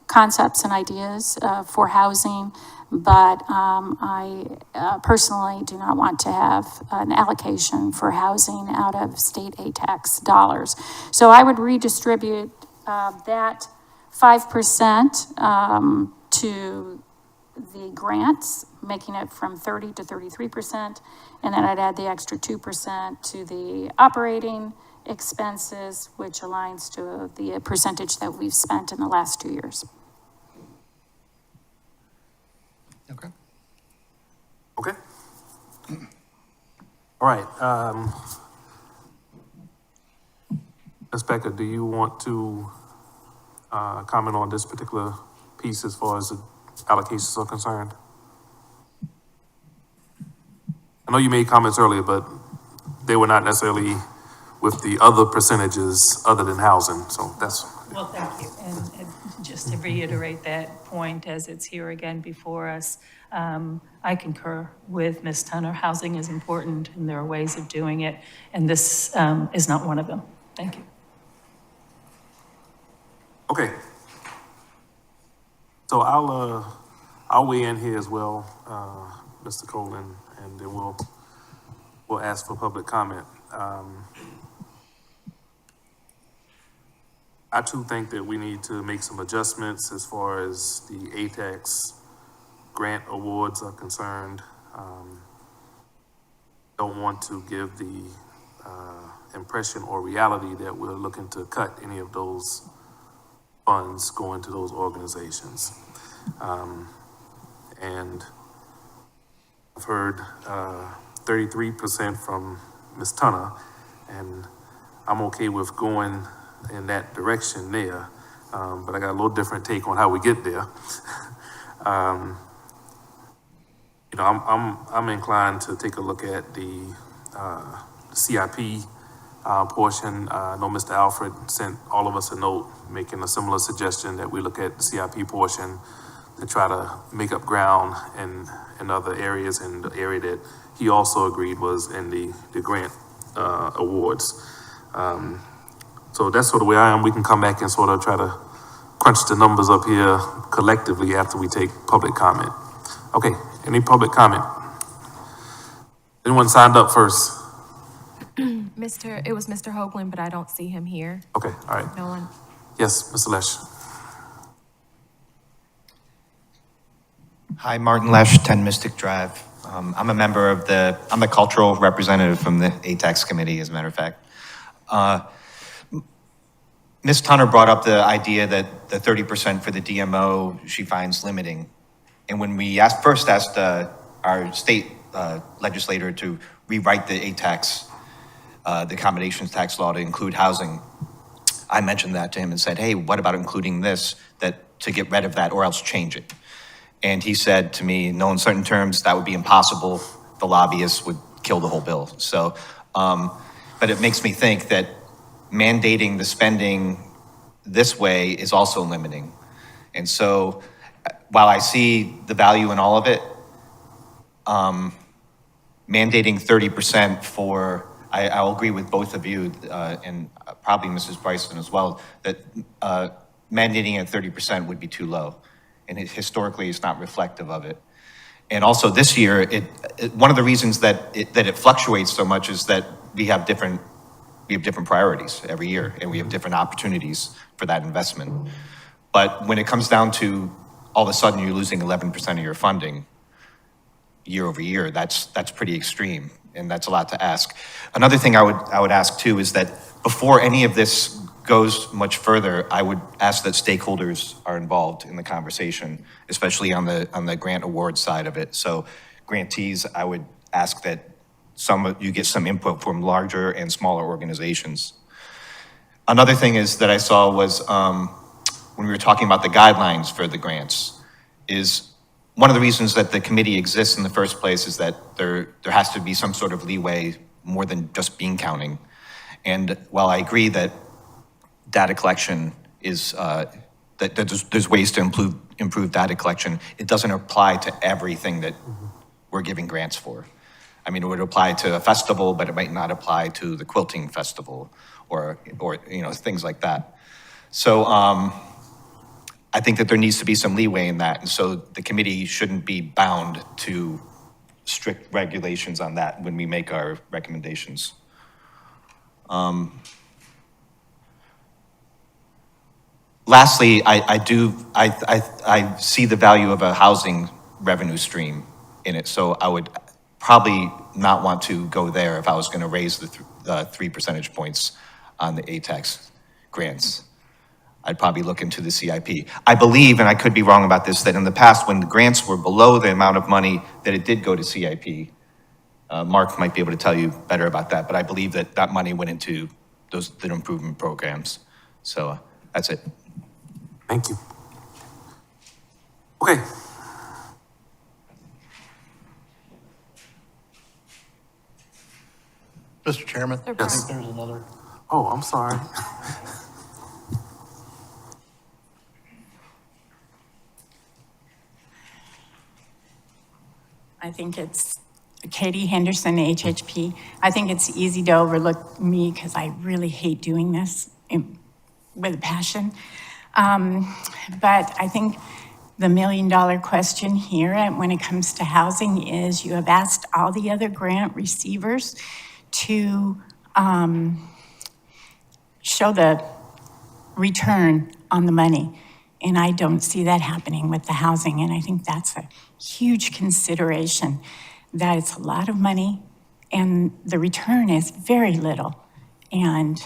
concepts and ideas for housing. But I personally do not want to have an allocation for housing out of state aid tax dollars. So I would redistribute that 5% to the grants, making it from 30 to 33%, and then I'd add the extra 2% to the operating expenses, which aligns to the percentage that we've spent in the last 2 years. Okay. Okay. All right, Ms. Becker, do you want to comment on this particular piece as far as the allocations are concerned? I know you made comments earlier, but they were not necessarily with the other percentages other than housing, so that's. Well, thank you. And just to reiterate that point as it's here again before us, I concur with Ms. Tunner. Housing is important and there are ways of doing it, and this is not one of them. Thank you. Okay. So I'll weigh in here as well, Mr. Colin, and then we'll ask for public comment. I too think that we need to make some adjustments as far as the ATAX grant awards are concerned. Don't want to give the impression or reality that we're looking to cut any of those funds going to those organizations. And I've heard 33% from Ms. Tunner, and I'm okay with going in that direction there, but I got a little different take on how we get there. I'm inclined to take a look at the CIP portion. I know Mr. Alfred sent all of us a note making a similar suggestion that we look at the CIP portion to try to make up ground in other areas, and the area that he also agreed was in the grant awards. So that's sort of where I am. We can come back and sort of try to crunch the numbers up here collectively after we take public comment. Okay, any public comment? Anyone signed up first? It was Mr. Hoagland, but I don't see him here. Okay, all right. No one. Yes, Mr. Lesh. Hi, Martin Lesh, 10 Mystic Drive. I'm a member of I'm the cultural representative from the ATAX committee, as a matter of fact. Ms. Tunner brought up the idea that the 30% for the DMO she finds limiting. And when we first asked our state legislator to rewrite the ATAX, the accommodations tax law to include housing, I mentioned that to him and said, hey, what about including this, to get rid of that or else change it? And he said to me, in no uncertain terms, that would be impossible. The lobbyists would kill the whole bill. So, but it makes me think that mandating the spending this way is also limiting. And so while I see the value in all of it, mandating 30% for, I'll agree with both of you and probably Mrs. Bryson as well, that mandating at 30% would be too low. And historically, it's not reflective of it. And also this year, one of the reasons that it fluctuates so much is that we have different priorities every year, and we have different opportunities for that investment. But when it comes down to all of a sudden you're losing 11% of your funding year over year, that's pretty extreme, and that's a lot to ask. Another thing I would ask too is that before any of this goes much further, I would ask that stakeholders are involved in the conversation, especially on the grant award side of it. So grantees, I would ask that you get some input from larger and smaller organizations. Another thing is that I saw was when we were talking about the guidelines for the grants, is, one of the reasons that the committee exists in the first place is that there has to be some sort of leeway more than just bean counting. And while I agree that data collection is, that there's ways to improve data collection, it doesn't apply to everything that we're giving grants for. I mean, it would apply to a festival, but it might not apply to the quilting festival or things like that. So I think that there needs to be some leeway in that. And so the committee shouldn't be bound to strict regulations on that when we make our recommendations. Lastly, I see the value of a housing revenue stream in it. So I would probably not want to go there if I was going to raise the 3 percentage points on the ATAX grants. I'd probably look into the CIP. I believe, and I could be wrong about this, that in the past, when the grants were below the amount of money, that it did go to CIP. Mark might be able to tell you better about that, but I believe that that money went into the improvement programs. So that's it. Thank you. Okay. Mr. Chairman, I think Yes. there's another. Oh, I'm sorry. I think it's Katie Henderson, HHP. I think it's easy to overlook me because I really hate doing this with a passion. But I think the $1 million question here, and when it comes to housing, is you have asked all the other grant receivers to show the return on the money. And I don't see that happening with the housing. And I think that's a huge consideration, that it's a lot of money and the return is very little. And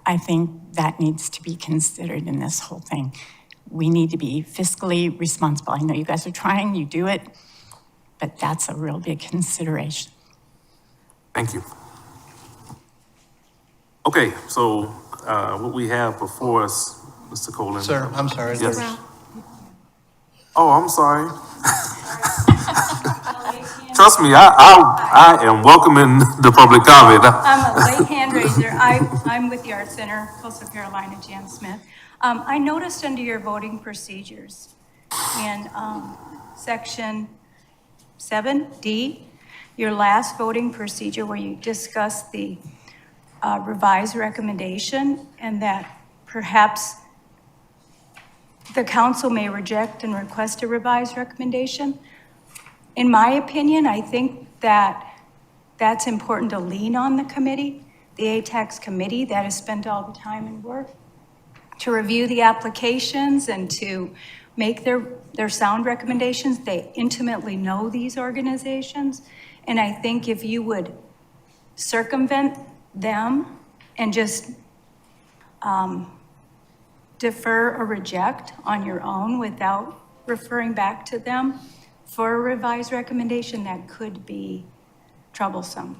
I think that needs to be considered in this whole thing. We need to be fiscally responsible. I know you guys are trying, you do it, but that's a real big consideration. Thank you. Okay, so what we have before us, Mr. Colin. Sir, I'm sorry. Yes. there's- Oh, I'm sorry. Trust me, I am welcoming the public comment. I'm a late hand raiser. I'm with the Art Center, Coastal Carolina, Jan Smith. I noticed under your voting procedures in section 7D, your last voting procedure where you discussed the revised recommendation and that perhaps the council may reject and request a revised recommendation. In my opinion, I think that that's important to lean on the committee, the ATAX committee that has spent all the time and work to review the applications and to make their sound recommendations. They intimately know these organizations. And I think if you would circumvent them and just defer or reject on your own without referring back to them for a revised recommendation, that could be troublesome.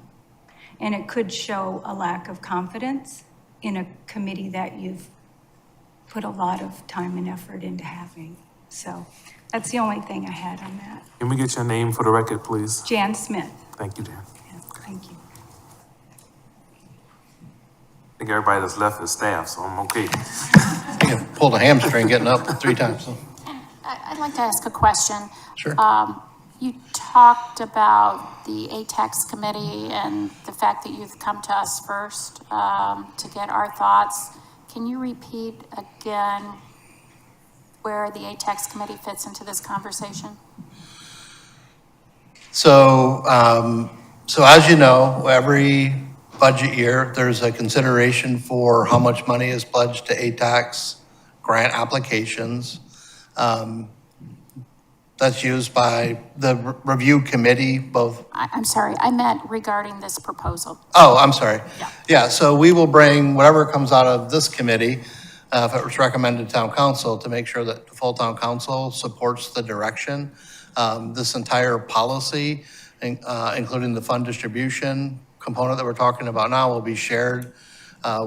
And it could show a lack of confidence in a committee that you've put a lot of time and effort into having. So that's the only thing I had on that. Can we get your name for the record, please? Jan Smith. Thank you, Dan. Yeah, thank you. I think everybody that's left is staff, so I'm okay. You pulled a hamstring getting up 3 times. So. I'd like to ask a question. Sure. You talked about the ATAX committee and the fact that you've come to us first to get our thoughts. Can you repeat again where the ATAX committee fits into this conversation? So, so as you know, every budget year, there's a consideration for how much money is pledged to ATAX grant applications. That's used by the review committee, both. I'm sorry, I meant regarding this proposal. Oh, I'm sorry. Yeah. Yeah, so we will bring whatever comes out of this committee, if it was recommended to town council, to make sure that the full town council supports the direction. This entire policy, including the fund distribution component that we're talking about now, will be shared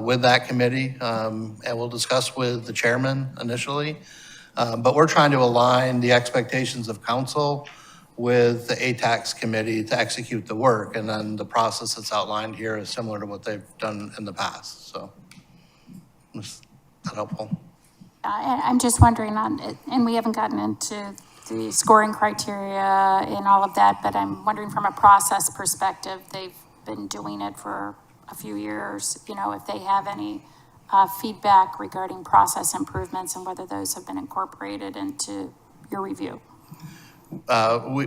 with that committee, and we'll discuss with the chairman initially. But we're trying to align the expectations of council with the ATAX committee to execute the work. And then the process that's outlined here is similar to what they've done in the past. So is that helpful? I'm just wondering and we haven't gotten into the scoring criteria and all of that, but I'm wondering from a process perspective, they've been doing it for a few years, if they have any feedback regarding process improvements and whether those have been incorporated into your review.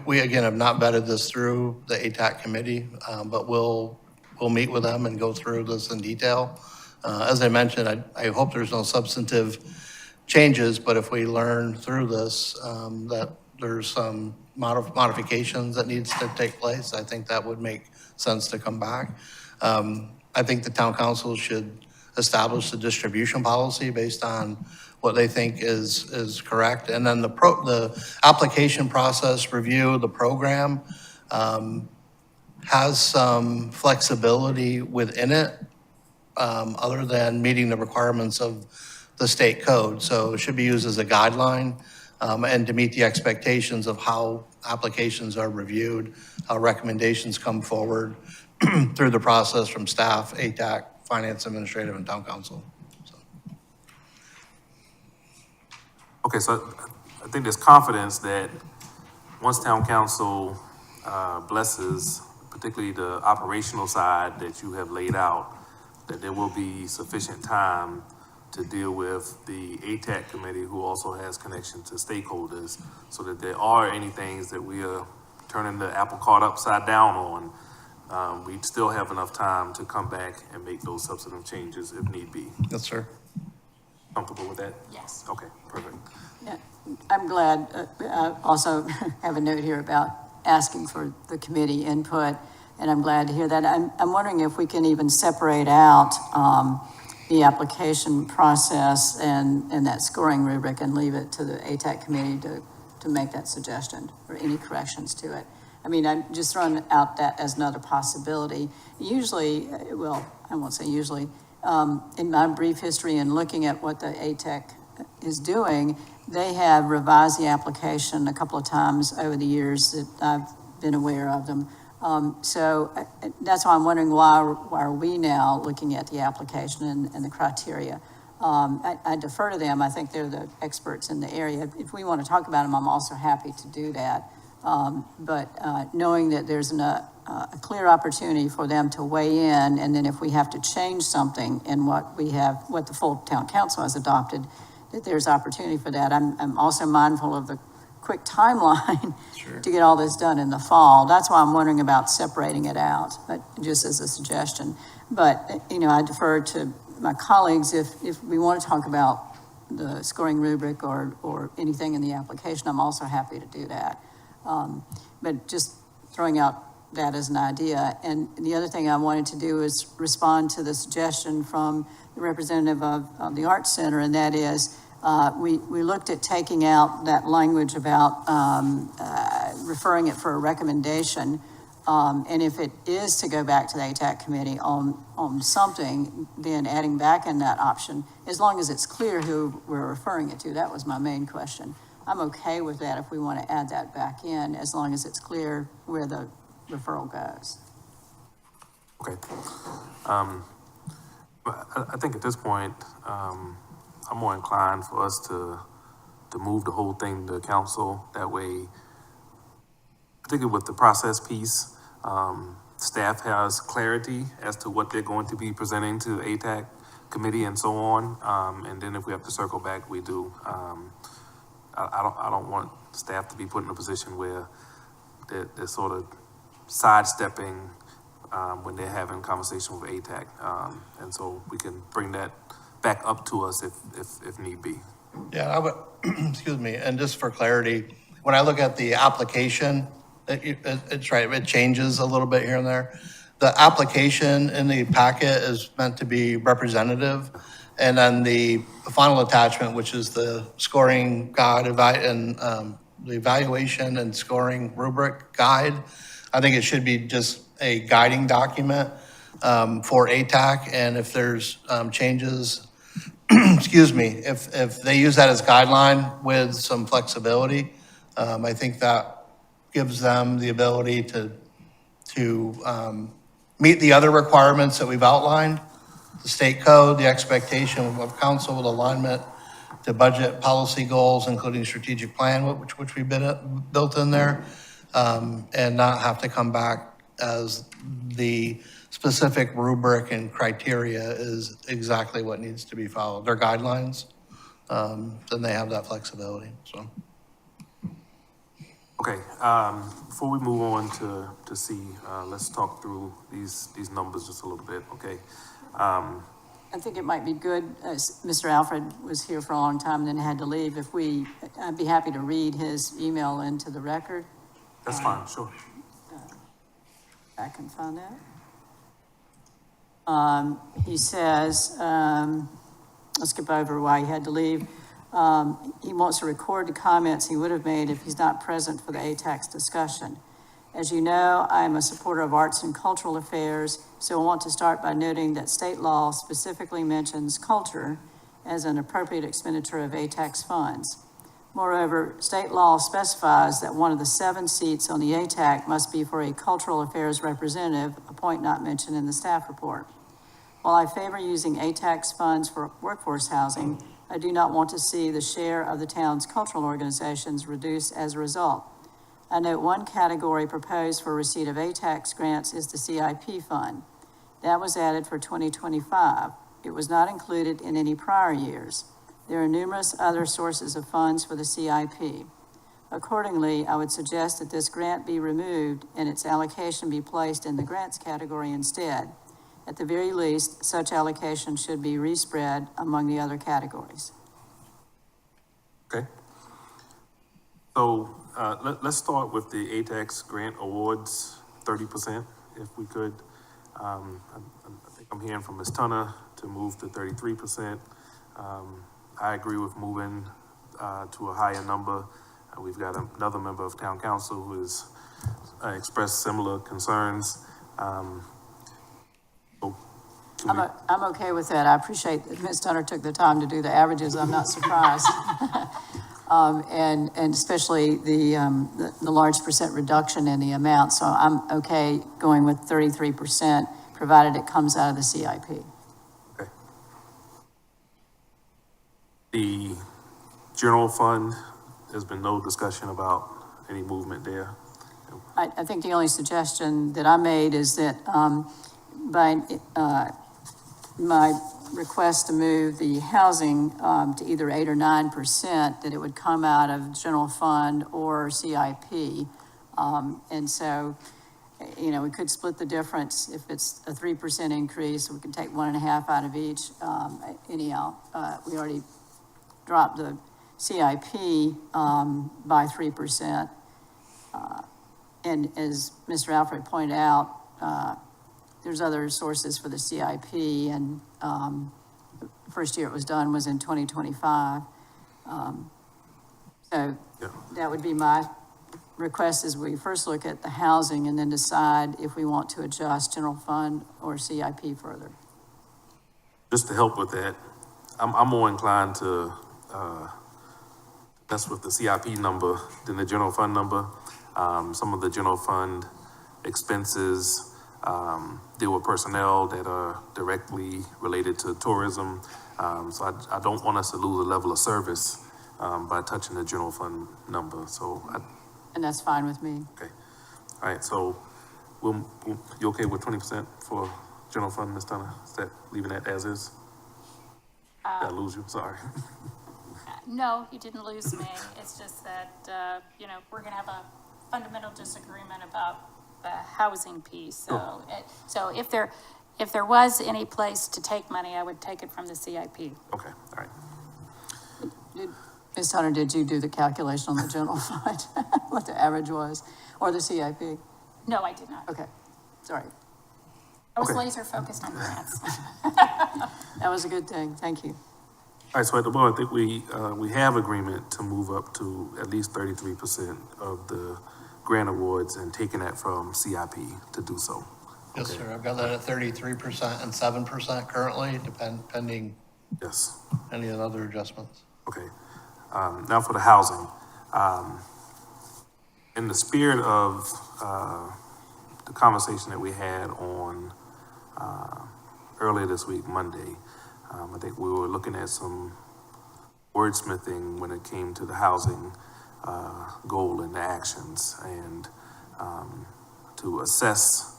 We again have not vetted this through the ATAC committee, but we'll meet with them and go through this in detail. As I mentioned, I hope there's no substantive changes, but if we learn through this that there's some modifications that needs to take place, I think that would make sense to come back. I think the town council should establish a distribution policy based on what they think is correct. And then the application process review, the program has some flexibility within it other than meeting the requirements of the state code. So it should be used as a guideline and to meet the expectations of how applications are reviewed, how recommendations come forward through the process from staff, ATAC, finance administrative, and town council. Okay, so I think there's confidence that once town council blesses, particularly the operational side that you have laid out, that there will be sufficient time to deal with the ATAC committee, who also has connection to stakeholders, so that there are any things that we are turning the apple cart upside down on, we'd still have enough time to come back and make those substantive changes if need be. Yes, sir. Comfortable with that? Yes. Okay, perfect. Yeah, I'm glad, I also have a note here about asking for the committee input, and I'm glad to hear that. I'm wondering if we can even separate out the application process and that scoring rubric and leave it to the ATAC committee to make that suggestion or any corrections to it. I mean, I'm just throwing out that as another possibility. Usually, well, I won't say usually, in my brief history and looking at what the ATAC is doing, they have revised the application a couple of times over the years that I've been aware of them. So that's why I'm wondering why are we now looking at the application and the criteria? I defer to them. I think they're the experts in the area. If we want to talk about them, I'm also happy to do that. But knowing that there's a clear opportunity for them to weigh in, and then if we have to change something in what the full town council has adopted, that there's opportunity for that. I'm also mindful of the quick timeline to get all this done in the fall. That's why I'm wondering about separating it out, but just as a suggestion. But, I defer to my colleagues if we want to talk about the scoring rubric or anything in the application, I'm also happy to do that. But just throwing out that as an idea. And the other thing I wanted to do is respond to the suggestion from the representative of the Arts Center, and that is we looked at taking out that language about referring it for a recommendation. And if it is to go back to the ATAC committee on something, then adding back in that option, as long as it's clear who we're referring it to. That was my main question. I'm okay with that if we want to add that back in, as long as it's clear where the referral goes. Okay. I think at this point, I'm more inclined for us to move the whole thing to council. That way, particularly with the process piece, staff has clarity as to what they're going to be presenting to the ATAC committee and so on. And then if we have to circle back, we do. I don't want staff to be put in a position where they're sort of sidestepping when they're having conversation with ATAC. And so we can bring that back up to us if need be. Yeah, I would, excuse me, and just for clarity, when I look at the application, it's right, it changes a little bit here and there. The application in the packet is meant to be representative, and then the final attachment, which is the scoring guide and the evaluation and scoring rubric guide, I think it should be just a guiding document for ATAC, and if there's changes excuse me, if they use that as guideline with some flexibility, I think that gives them the ability to meet the other requirements that we've outlined, the state code, the expectation of council with alignment to budget policy goals, including strategic plan, which we've built in there, and not have to come back as the specific rubric and criteria is exactly what needs to be followed. Their guidelines, then they have that flexibility, so. Okay, before we move on to C, let's talk through these numbers just a little bit, okay? I think it might be good, as Mr. Alfred was here for a long time and then had to leave, I'd be happy to read his email into the record. That's fine, sure. I can find that. He says, let's skip over why he had to leave. He wants to record the comments he would have made if he's not present for the ATAX discussion. As you know, I am a supporter of arts and cultural affairs, so I want to start by noting that state law specifically mentions culture as an appropriate expenditure of ATAX funds. Moreover, state law specifies that one of the 7 seats on the ATAC must be for a cultural affairs representative, a point not mentioned in the staff report. While I favor using ATAX funds for workforce housing, I do not want to see the share of the town's cultural organizations reduced as a result. I note one category proposed for receipt of ATAX grants is the CIP fund. That was added for 2025. It was not included in any prior years. There are numerous other sources of funds for the CIP. Accordingly, I would suggest that this grant be removed and its allocation be placed in the grants category instead. At the very least, such allocation should be respread among the other categories. Okay. So, let's start with the ATAX grant awards, 30%, if we could. I think I'm hearing from Ms. Turner to move to 33%. I agree with moving to a higher number. We've got another member of town council who has expressed similar concerns. I'm okay with that. I appreciate that Ms. Turner took the time to do the averages. I'm not surprised. And especially the large percent reduction in the amount. So I'm okay going with 33%, provided it comes out of the CIP. Okay. The general fund, there's been no discussion about any movement there. I think the only suggestion that I made is that by my request to move the housing to either 8 or 9%, that it would come out of general fund or CIP. And so, you know, we could split the difference. If it's a 3% increase, we can take 1.5 out of each. Anyhow, we already dropped the CIP by 3%. And as Mr. Alfred pointed out, there's other sources for the CIP, and the first year it was done was in 2025. So that would be my request, as we first look at the housing and then decide if we want to adjust general fund or CIP further. Just to help with that, I'm more inclined to mess with the CIP number than the general fund number. Some of the general fund expenses deal with personnel that are directly related to tourism. So I don't want us to lose a level of service by touching the general fund number. And that's fine with me. Okay. All right, so you okay with 20% for general fund, Ms. Turner? Is that leaving that as is? Did I lose you? Sorry. No, you didn't lose me. It's just that, you know, we're gonna have a fundamental disagreement about the housing piece. So, so if there was any place to take money, I would take it from the CIP. Okay, all right. Ms. Hunter, did you do the calculation on the general fund, what the average was, or the CIP? No, I did not. Okay, sorry. I was Okay. laser focused on grants. That was a good thing, thank you. All right, so at the moment, I think we have agreement to move up to at least 33% of the grant awards and taking that from CIP to do so. Yes, Okay. sir. I've got that at 33% and 7% currently, pending Yes. Any other adjustments? Okay. Now for the housing. In the spirit of, the conversation that we had on, earlier this week, Monday, I think we were looking at some wordsmithing when it came to the housing, goal and the actions and, to assess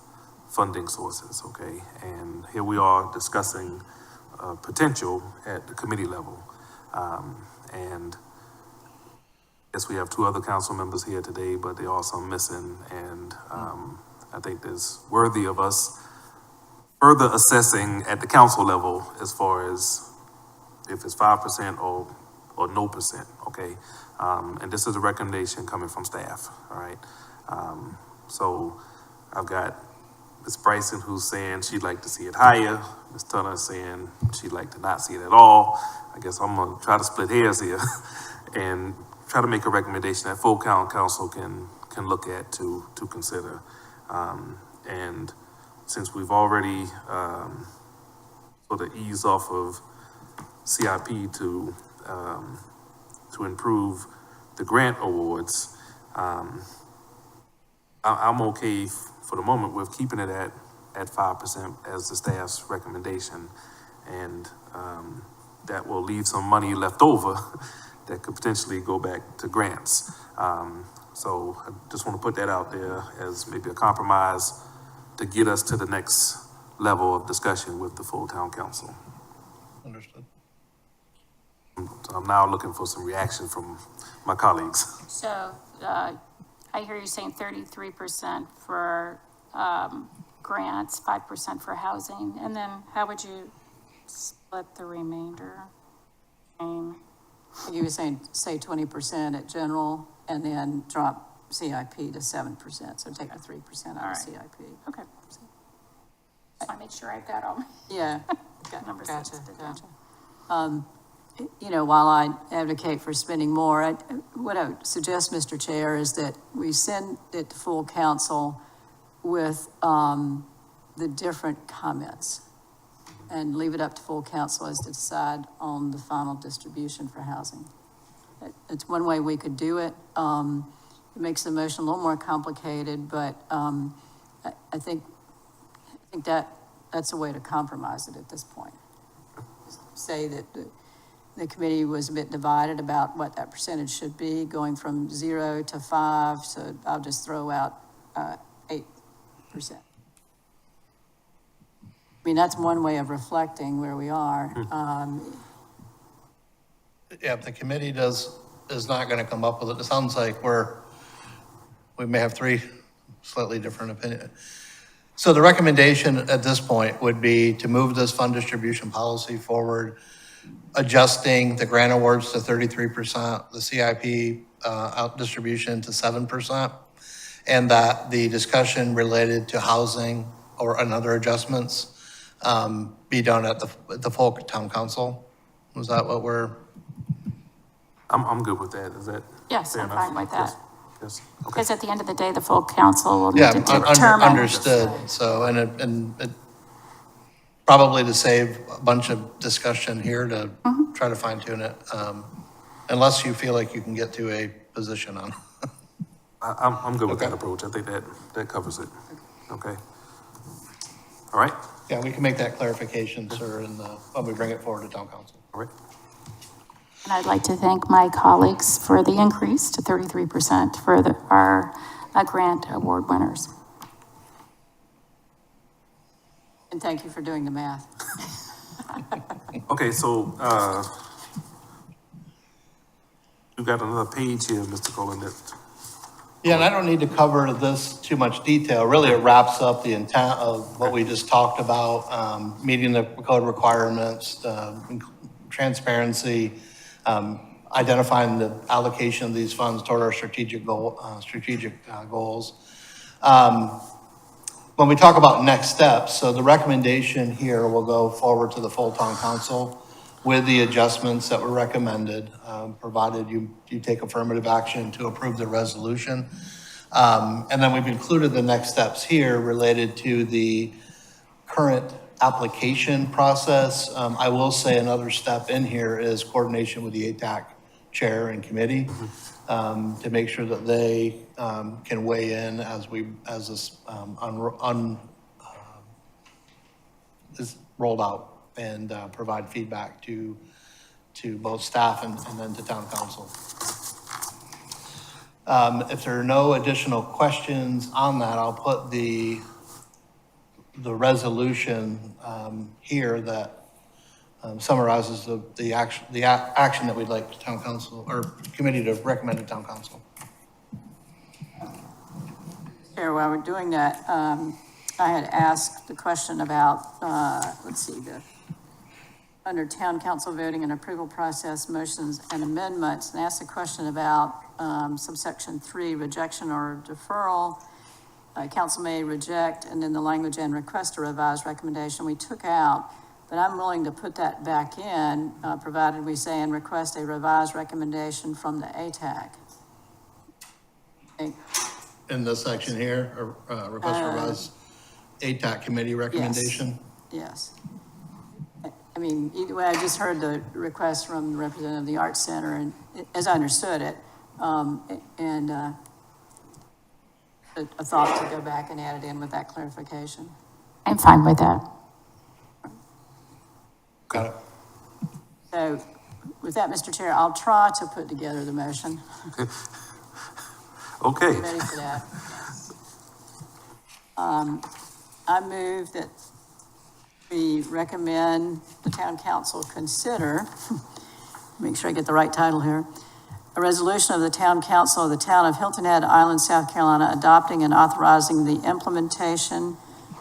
funding sources, okay? And here we are discussing, potential at the committee level. And yes, we have two other council members here today, but they're also missing. And I think it's worthy of us further assessing at the council level as far as if it's 5% or no percent, okay? And this is a recommendation coming from staff, all right? So I've got Ms. Bryson who's saying she'd like to see it higher. Ms. Turner is saying she'd like to not see it at all. I guess I'm gonna try to split hairs here and try to make a recommendation that full council can look at to consider. And since we've already, sort of eased off of CIP to improve the grant awards, I'm okay for the moment with keeping it at 5% as the staff's recommendation. And, that will leave some money left over that could potentially go back to grants. So I just want to put that out there as maybe a compromise to get us to the next level of discussion with the full town council. Understood. So I'm now looking for some reaction from my colleagues. So, I hear you saying 33% for, grants, 5% for housing, and then how would you split the remainder? You were saying, say 20% at general and then drop CIP to 7%, so take the 3% out of Alright. CIP. Okay. Just want to make sure I've got all my Yeah, numbers. gotcha, listed down. gotcha. You know, while I advocate for spending more, what I would suggest, Mr. Chair, is that we send it to full council with, the different comments and leave it up to full council as to decide on the final distribution for housing. It's one way we could do it. It makes the motion a little more complicated, but, I think that's a way to compromise it at this point. Say that the committee was a bit divided about what that percentage should be, going from 0 to 5, so I'll just throw out 8%. I mean, that's one way of reflecting where we are. Yeah, if the committee is not gonna come up with it, it sounds like we may have three slightly different opinions. So the recommendation at this point would be to move this fund distribution policy forward, adjusting the grant awards to 33%, the CIP out distribution to 7%, and that the discussion related to housing or another adjustments be done at the full town council. Was that what we're? I'm good with that. Is that? Yes, fair I'm enough? fine with that. Yes, okay. Because at the end of the day, the full council will need Yeah, to determine. understood. So, and it, probably to save a bunch of discussion here to try to fine tune it, unless you feel like you can get to a position on. I'm good with that Okay. approach. I think that covers it. Okay. All right, Yeah, we can make that clarification, sir, when we bring it forward to town council. all right. And I'd like to thank my colleagues for the increase to 33% for our grant award winners. And thank you for doing the math. Okay, so, we've got another page here, Mr. Colin, that, Yeah, and I don't need to cover this too much detail. Really, it wraps up the intent of what we just talked about, meeting the code requirements, transparency, identifying the allocation of these funds toward our strategic goals. When we talk about next steps, so the recommendation here will go forward to the full town council with the adjustments that were recommended, provided you take affirmative action to approve the resolution. And then we've included the next steps here related to the current application process. I will say another step in here is coordination with the ATAC chair and committee to make sure that they can weigh in as this is rolled out and provide feedback to both staff and then to town council. If there are no additional questions on that, I'll put the resolution here that summarizes the action that we'd like the town council or committee to recommend to town council. Chair, while we're doing that, I had asked the question about, under town council voting and approval process, motions and amendments, and asked a question about subsection 3, rejection or deferral. Council may reject, and then the language and request a revised recommendation we took out, but I'm willing to put that back in, provided we say and request a revised recommendation from the ATAC. In this section here, request for revised ATAC committee recommendation? Yes. I mean, either way, I just heard the request from the representative of the Arts Center, and as I understood it, and a thought to go back and add it in with that clarification. I'm fine with that. Got it. So with that, Mr. Chair, I'll try to put together the motion. Okay. You ready for that? I move that we recommend the town council consider, make sure I get the right title here, a resolution of the town council of the town of Hilton Head Island, South Carolina, adopting and authorizing the implementation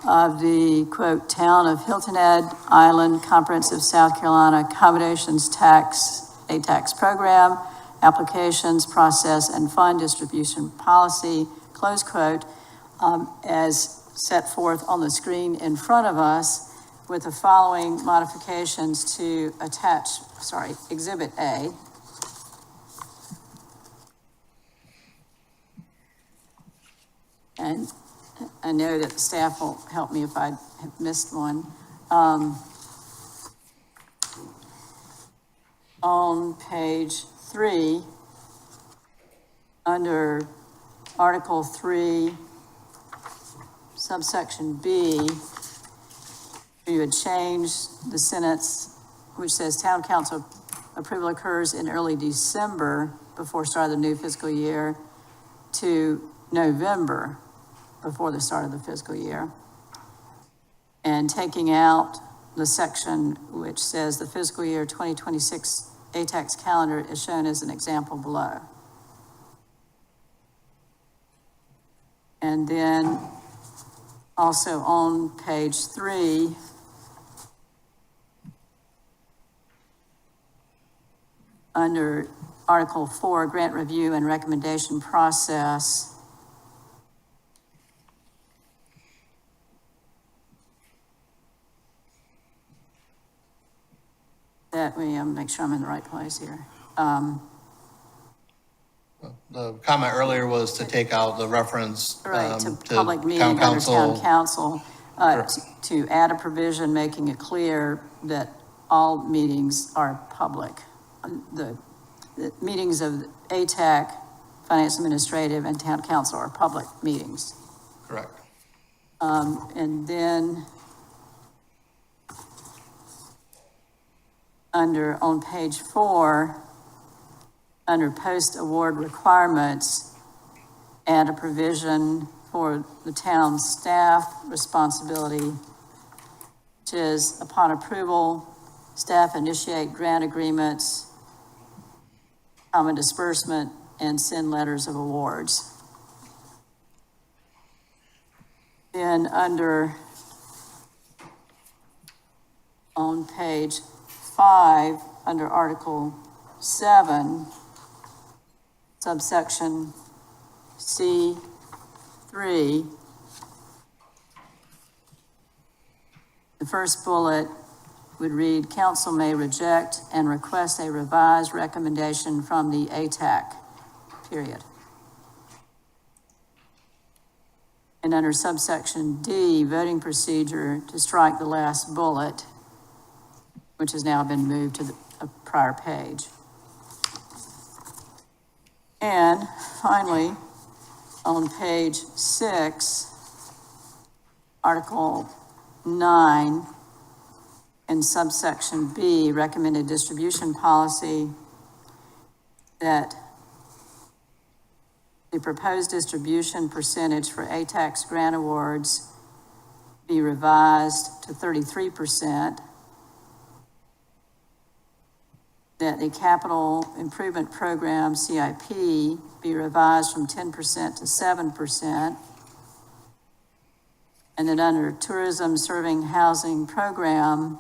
of the, quote, Town of Hilton Head Island Comprehensive South Carolina Accommodations Tax, a tax program, applications, process, and fund distribution policy, close quote, as set forth on the screen in front of us, with the following modifications to Exhibit A. And I know that the staff will help me if I have missed one. On page 3, under Article 3, subsection B, we would change the sentence which says town council approval occurs in early December before start of the new fiscal year to November before the start of the fiscal year. And taking out the section which says the fiscal year 2026 ATAX calendar is shown as an example below. And then also on page 3, under Article 4, grant review and recommendation process, that we make sure I'm in the right place here. The comment earlier was to take out the reference Right, to to public meeting town under town council. council, to add a provision making it clear that all meetings are public. The meetings of ATAC, Finance Administrative, and Town Council are public meetings. Correct. And then on page 4, under post-award requirements, add a provision for the town staff responsibility, which is upon approval, staff initiate grant agreements, common disbursement, and send letters of awards. Then on page 5, under Article 7, subsection C3, the first bullet would read, council may reject and request a revised recommendation from the ATAC, period. And under subsection D, voting procedure, to strike the last bullet, which has now been moved to a prior page. And finally, on page 6, Article 9, in subsection B, recommended distribution policy, that the proposed distribution percentage for ATAX grant awards be revised to 33%, that the capital improvement program, CIP, be revised from 10% to 7%, and that under tourism serving housing program,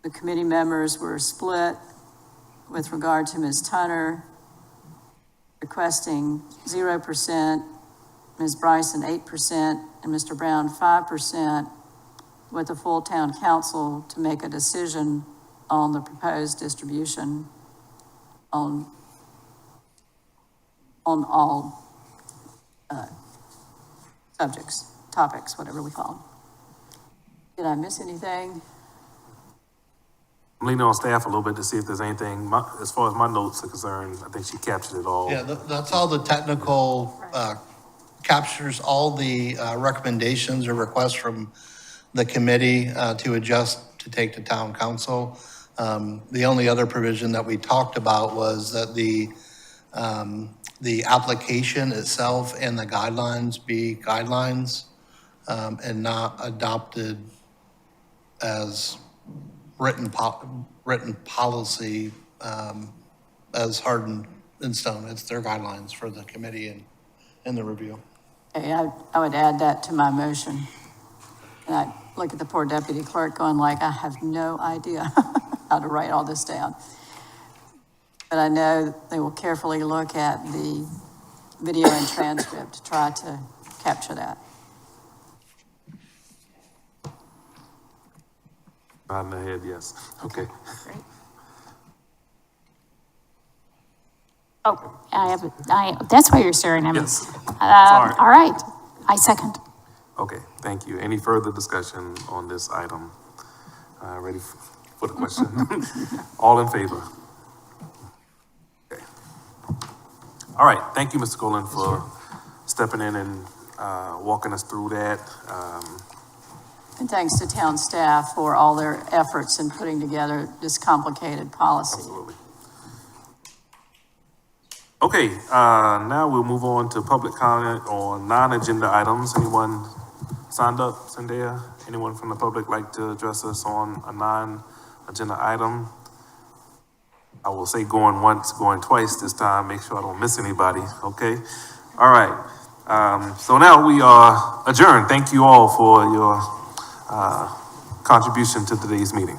the committee members were split with regard to Ms. Tunner requesting 0%, Ms. Bryson 8%, and Mr. Brown 5%, with the full town council to make a decision on the proposed distribution on all subjects, topics, whatever we call them. Did I miss anything? I'm leaning on staff a little bit to see if there's anything, as far as my notes are concerned, I think she captured it all. Yeah, that's all the technical, captures all the recommendations or requests from the committee to adjust to take to town council. The only other provision that we talked about was that the application itself and the guidelines be guidelines and not adopted as written policy as hardened in stone. It's their guidelines for the committee and the review. Okay, I would add that to my motion. And I look at the poor deputy clerk going like, I have no idea how to write all this down. But I know they will carefully look at the video and transcript to try to capture that. Nodding the head, yes. Okay. Great. Oh, that's why you're staring at me. Yes. Sorry. All right, I second. Okay, thank you. Any further discussion on this item? Ready for the question? All in favor? Okay. All right, thank you, Mr. Golan, for stepping in and walking us through that. And thanks to town staff for all their efforts in putting together this complicated policy. Absolutely. Okay, now we'll move on to public comment on non-agenda items. Anyone signed up, Zendaya? Anyone from the public like to address us on a non-agenda item? I will say going once, going twice this time, make sure I don't miss anybody, okay? All right, so now we are adjourned. Thank you all for your contribution to today's meeting.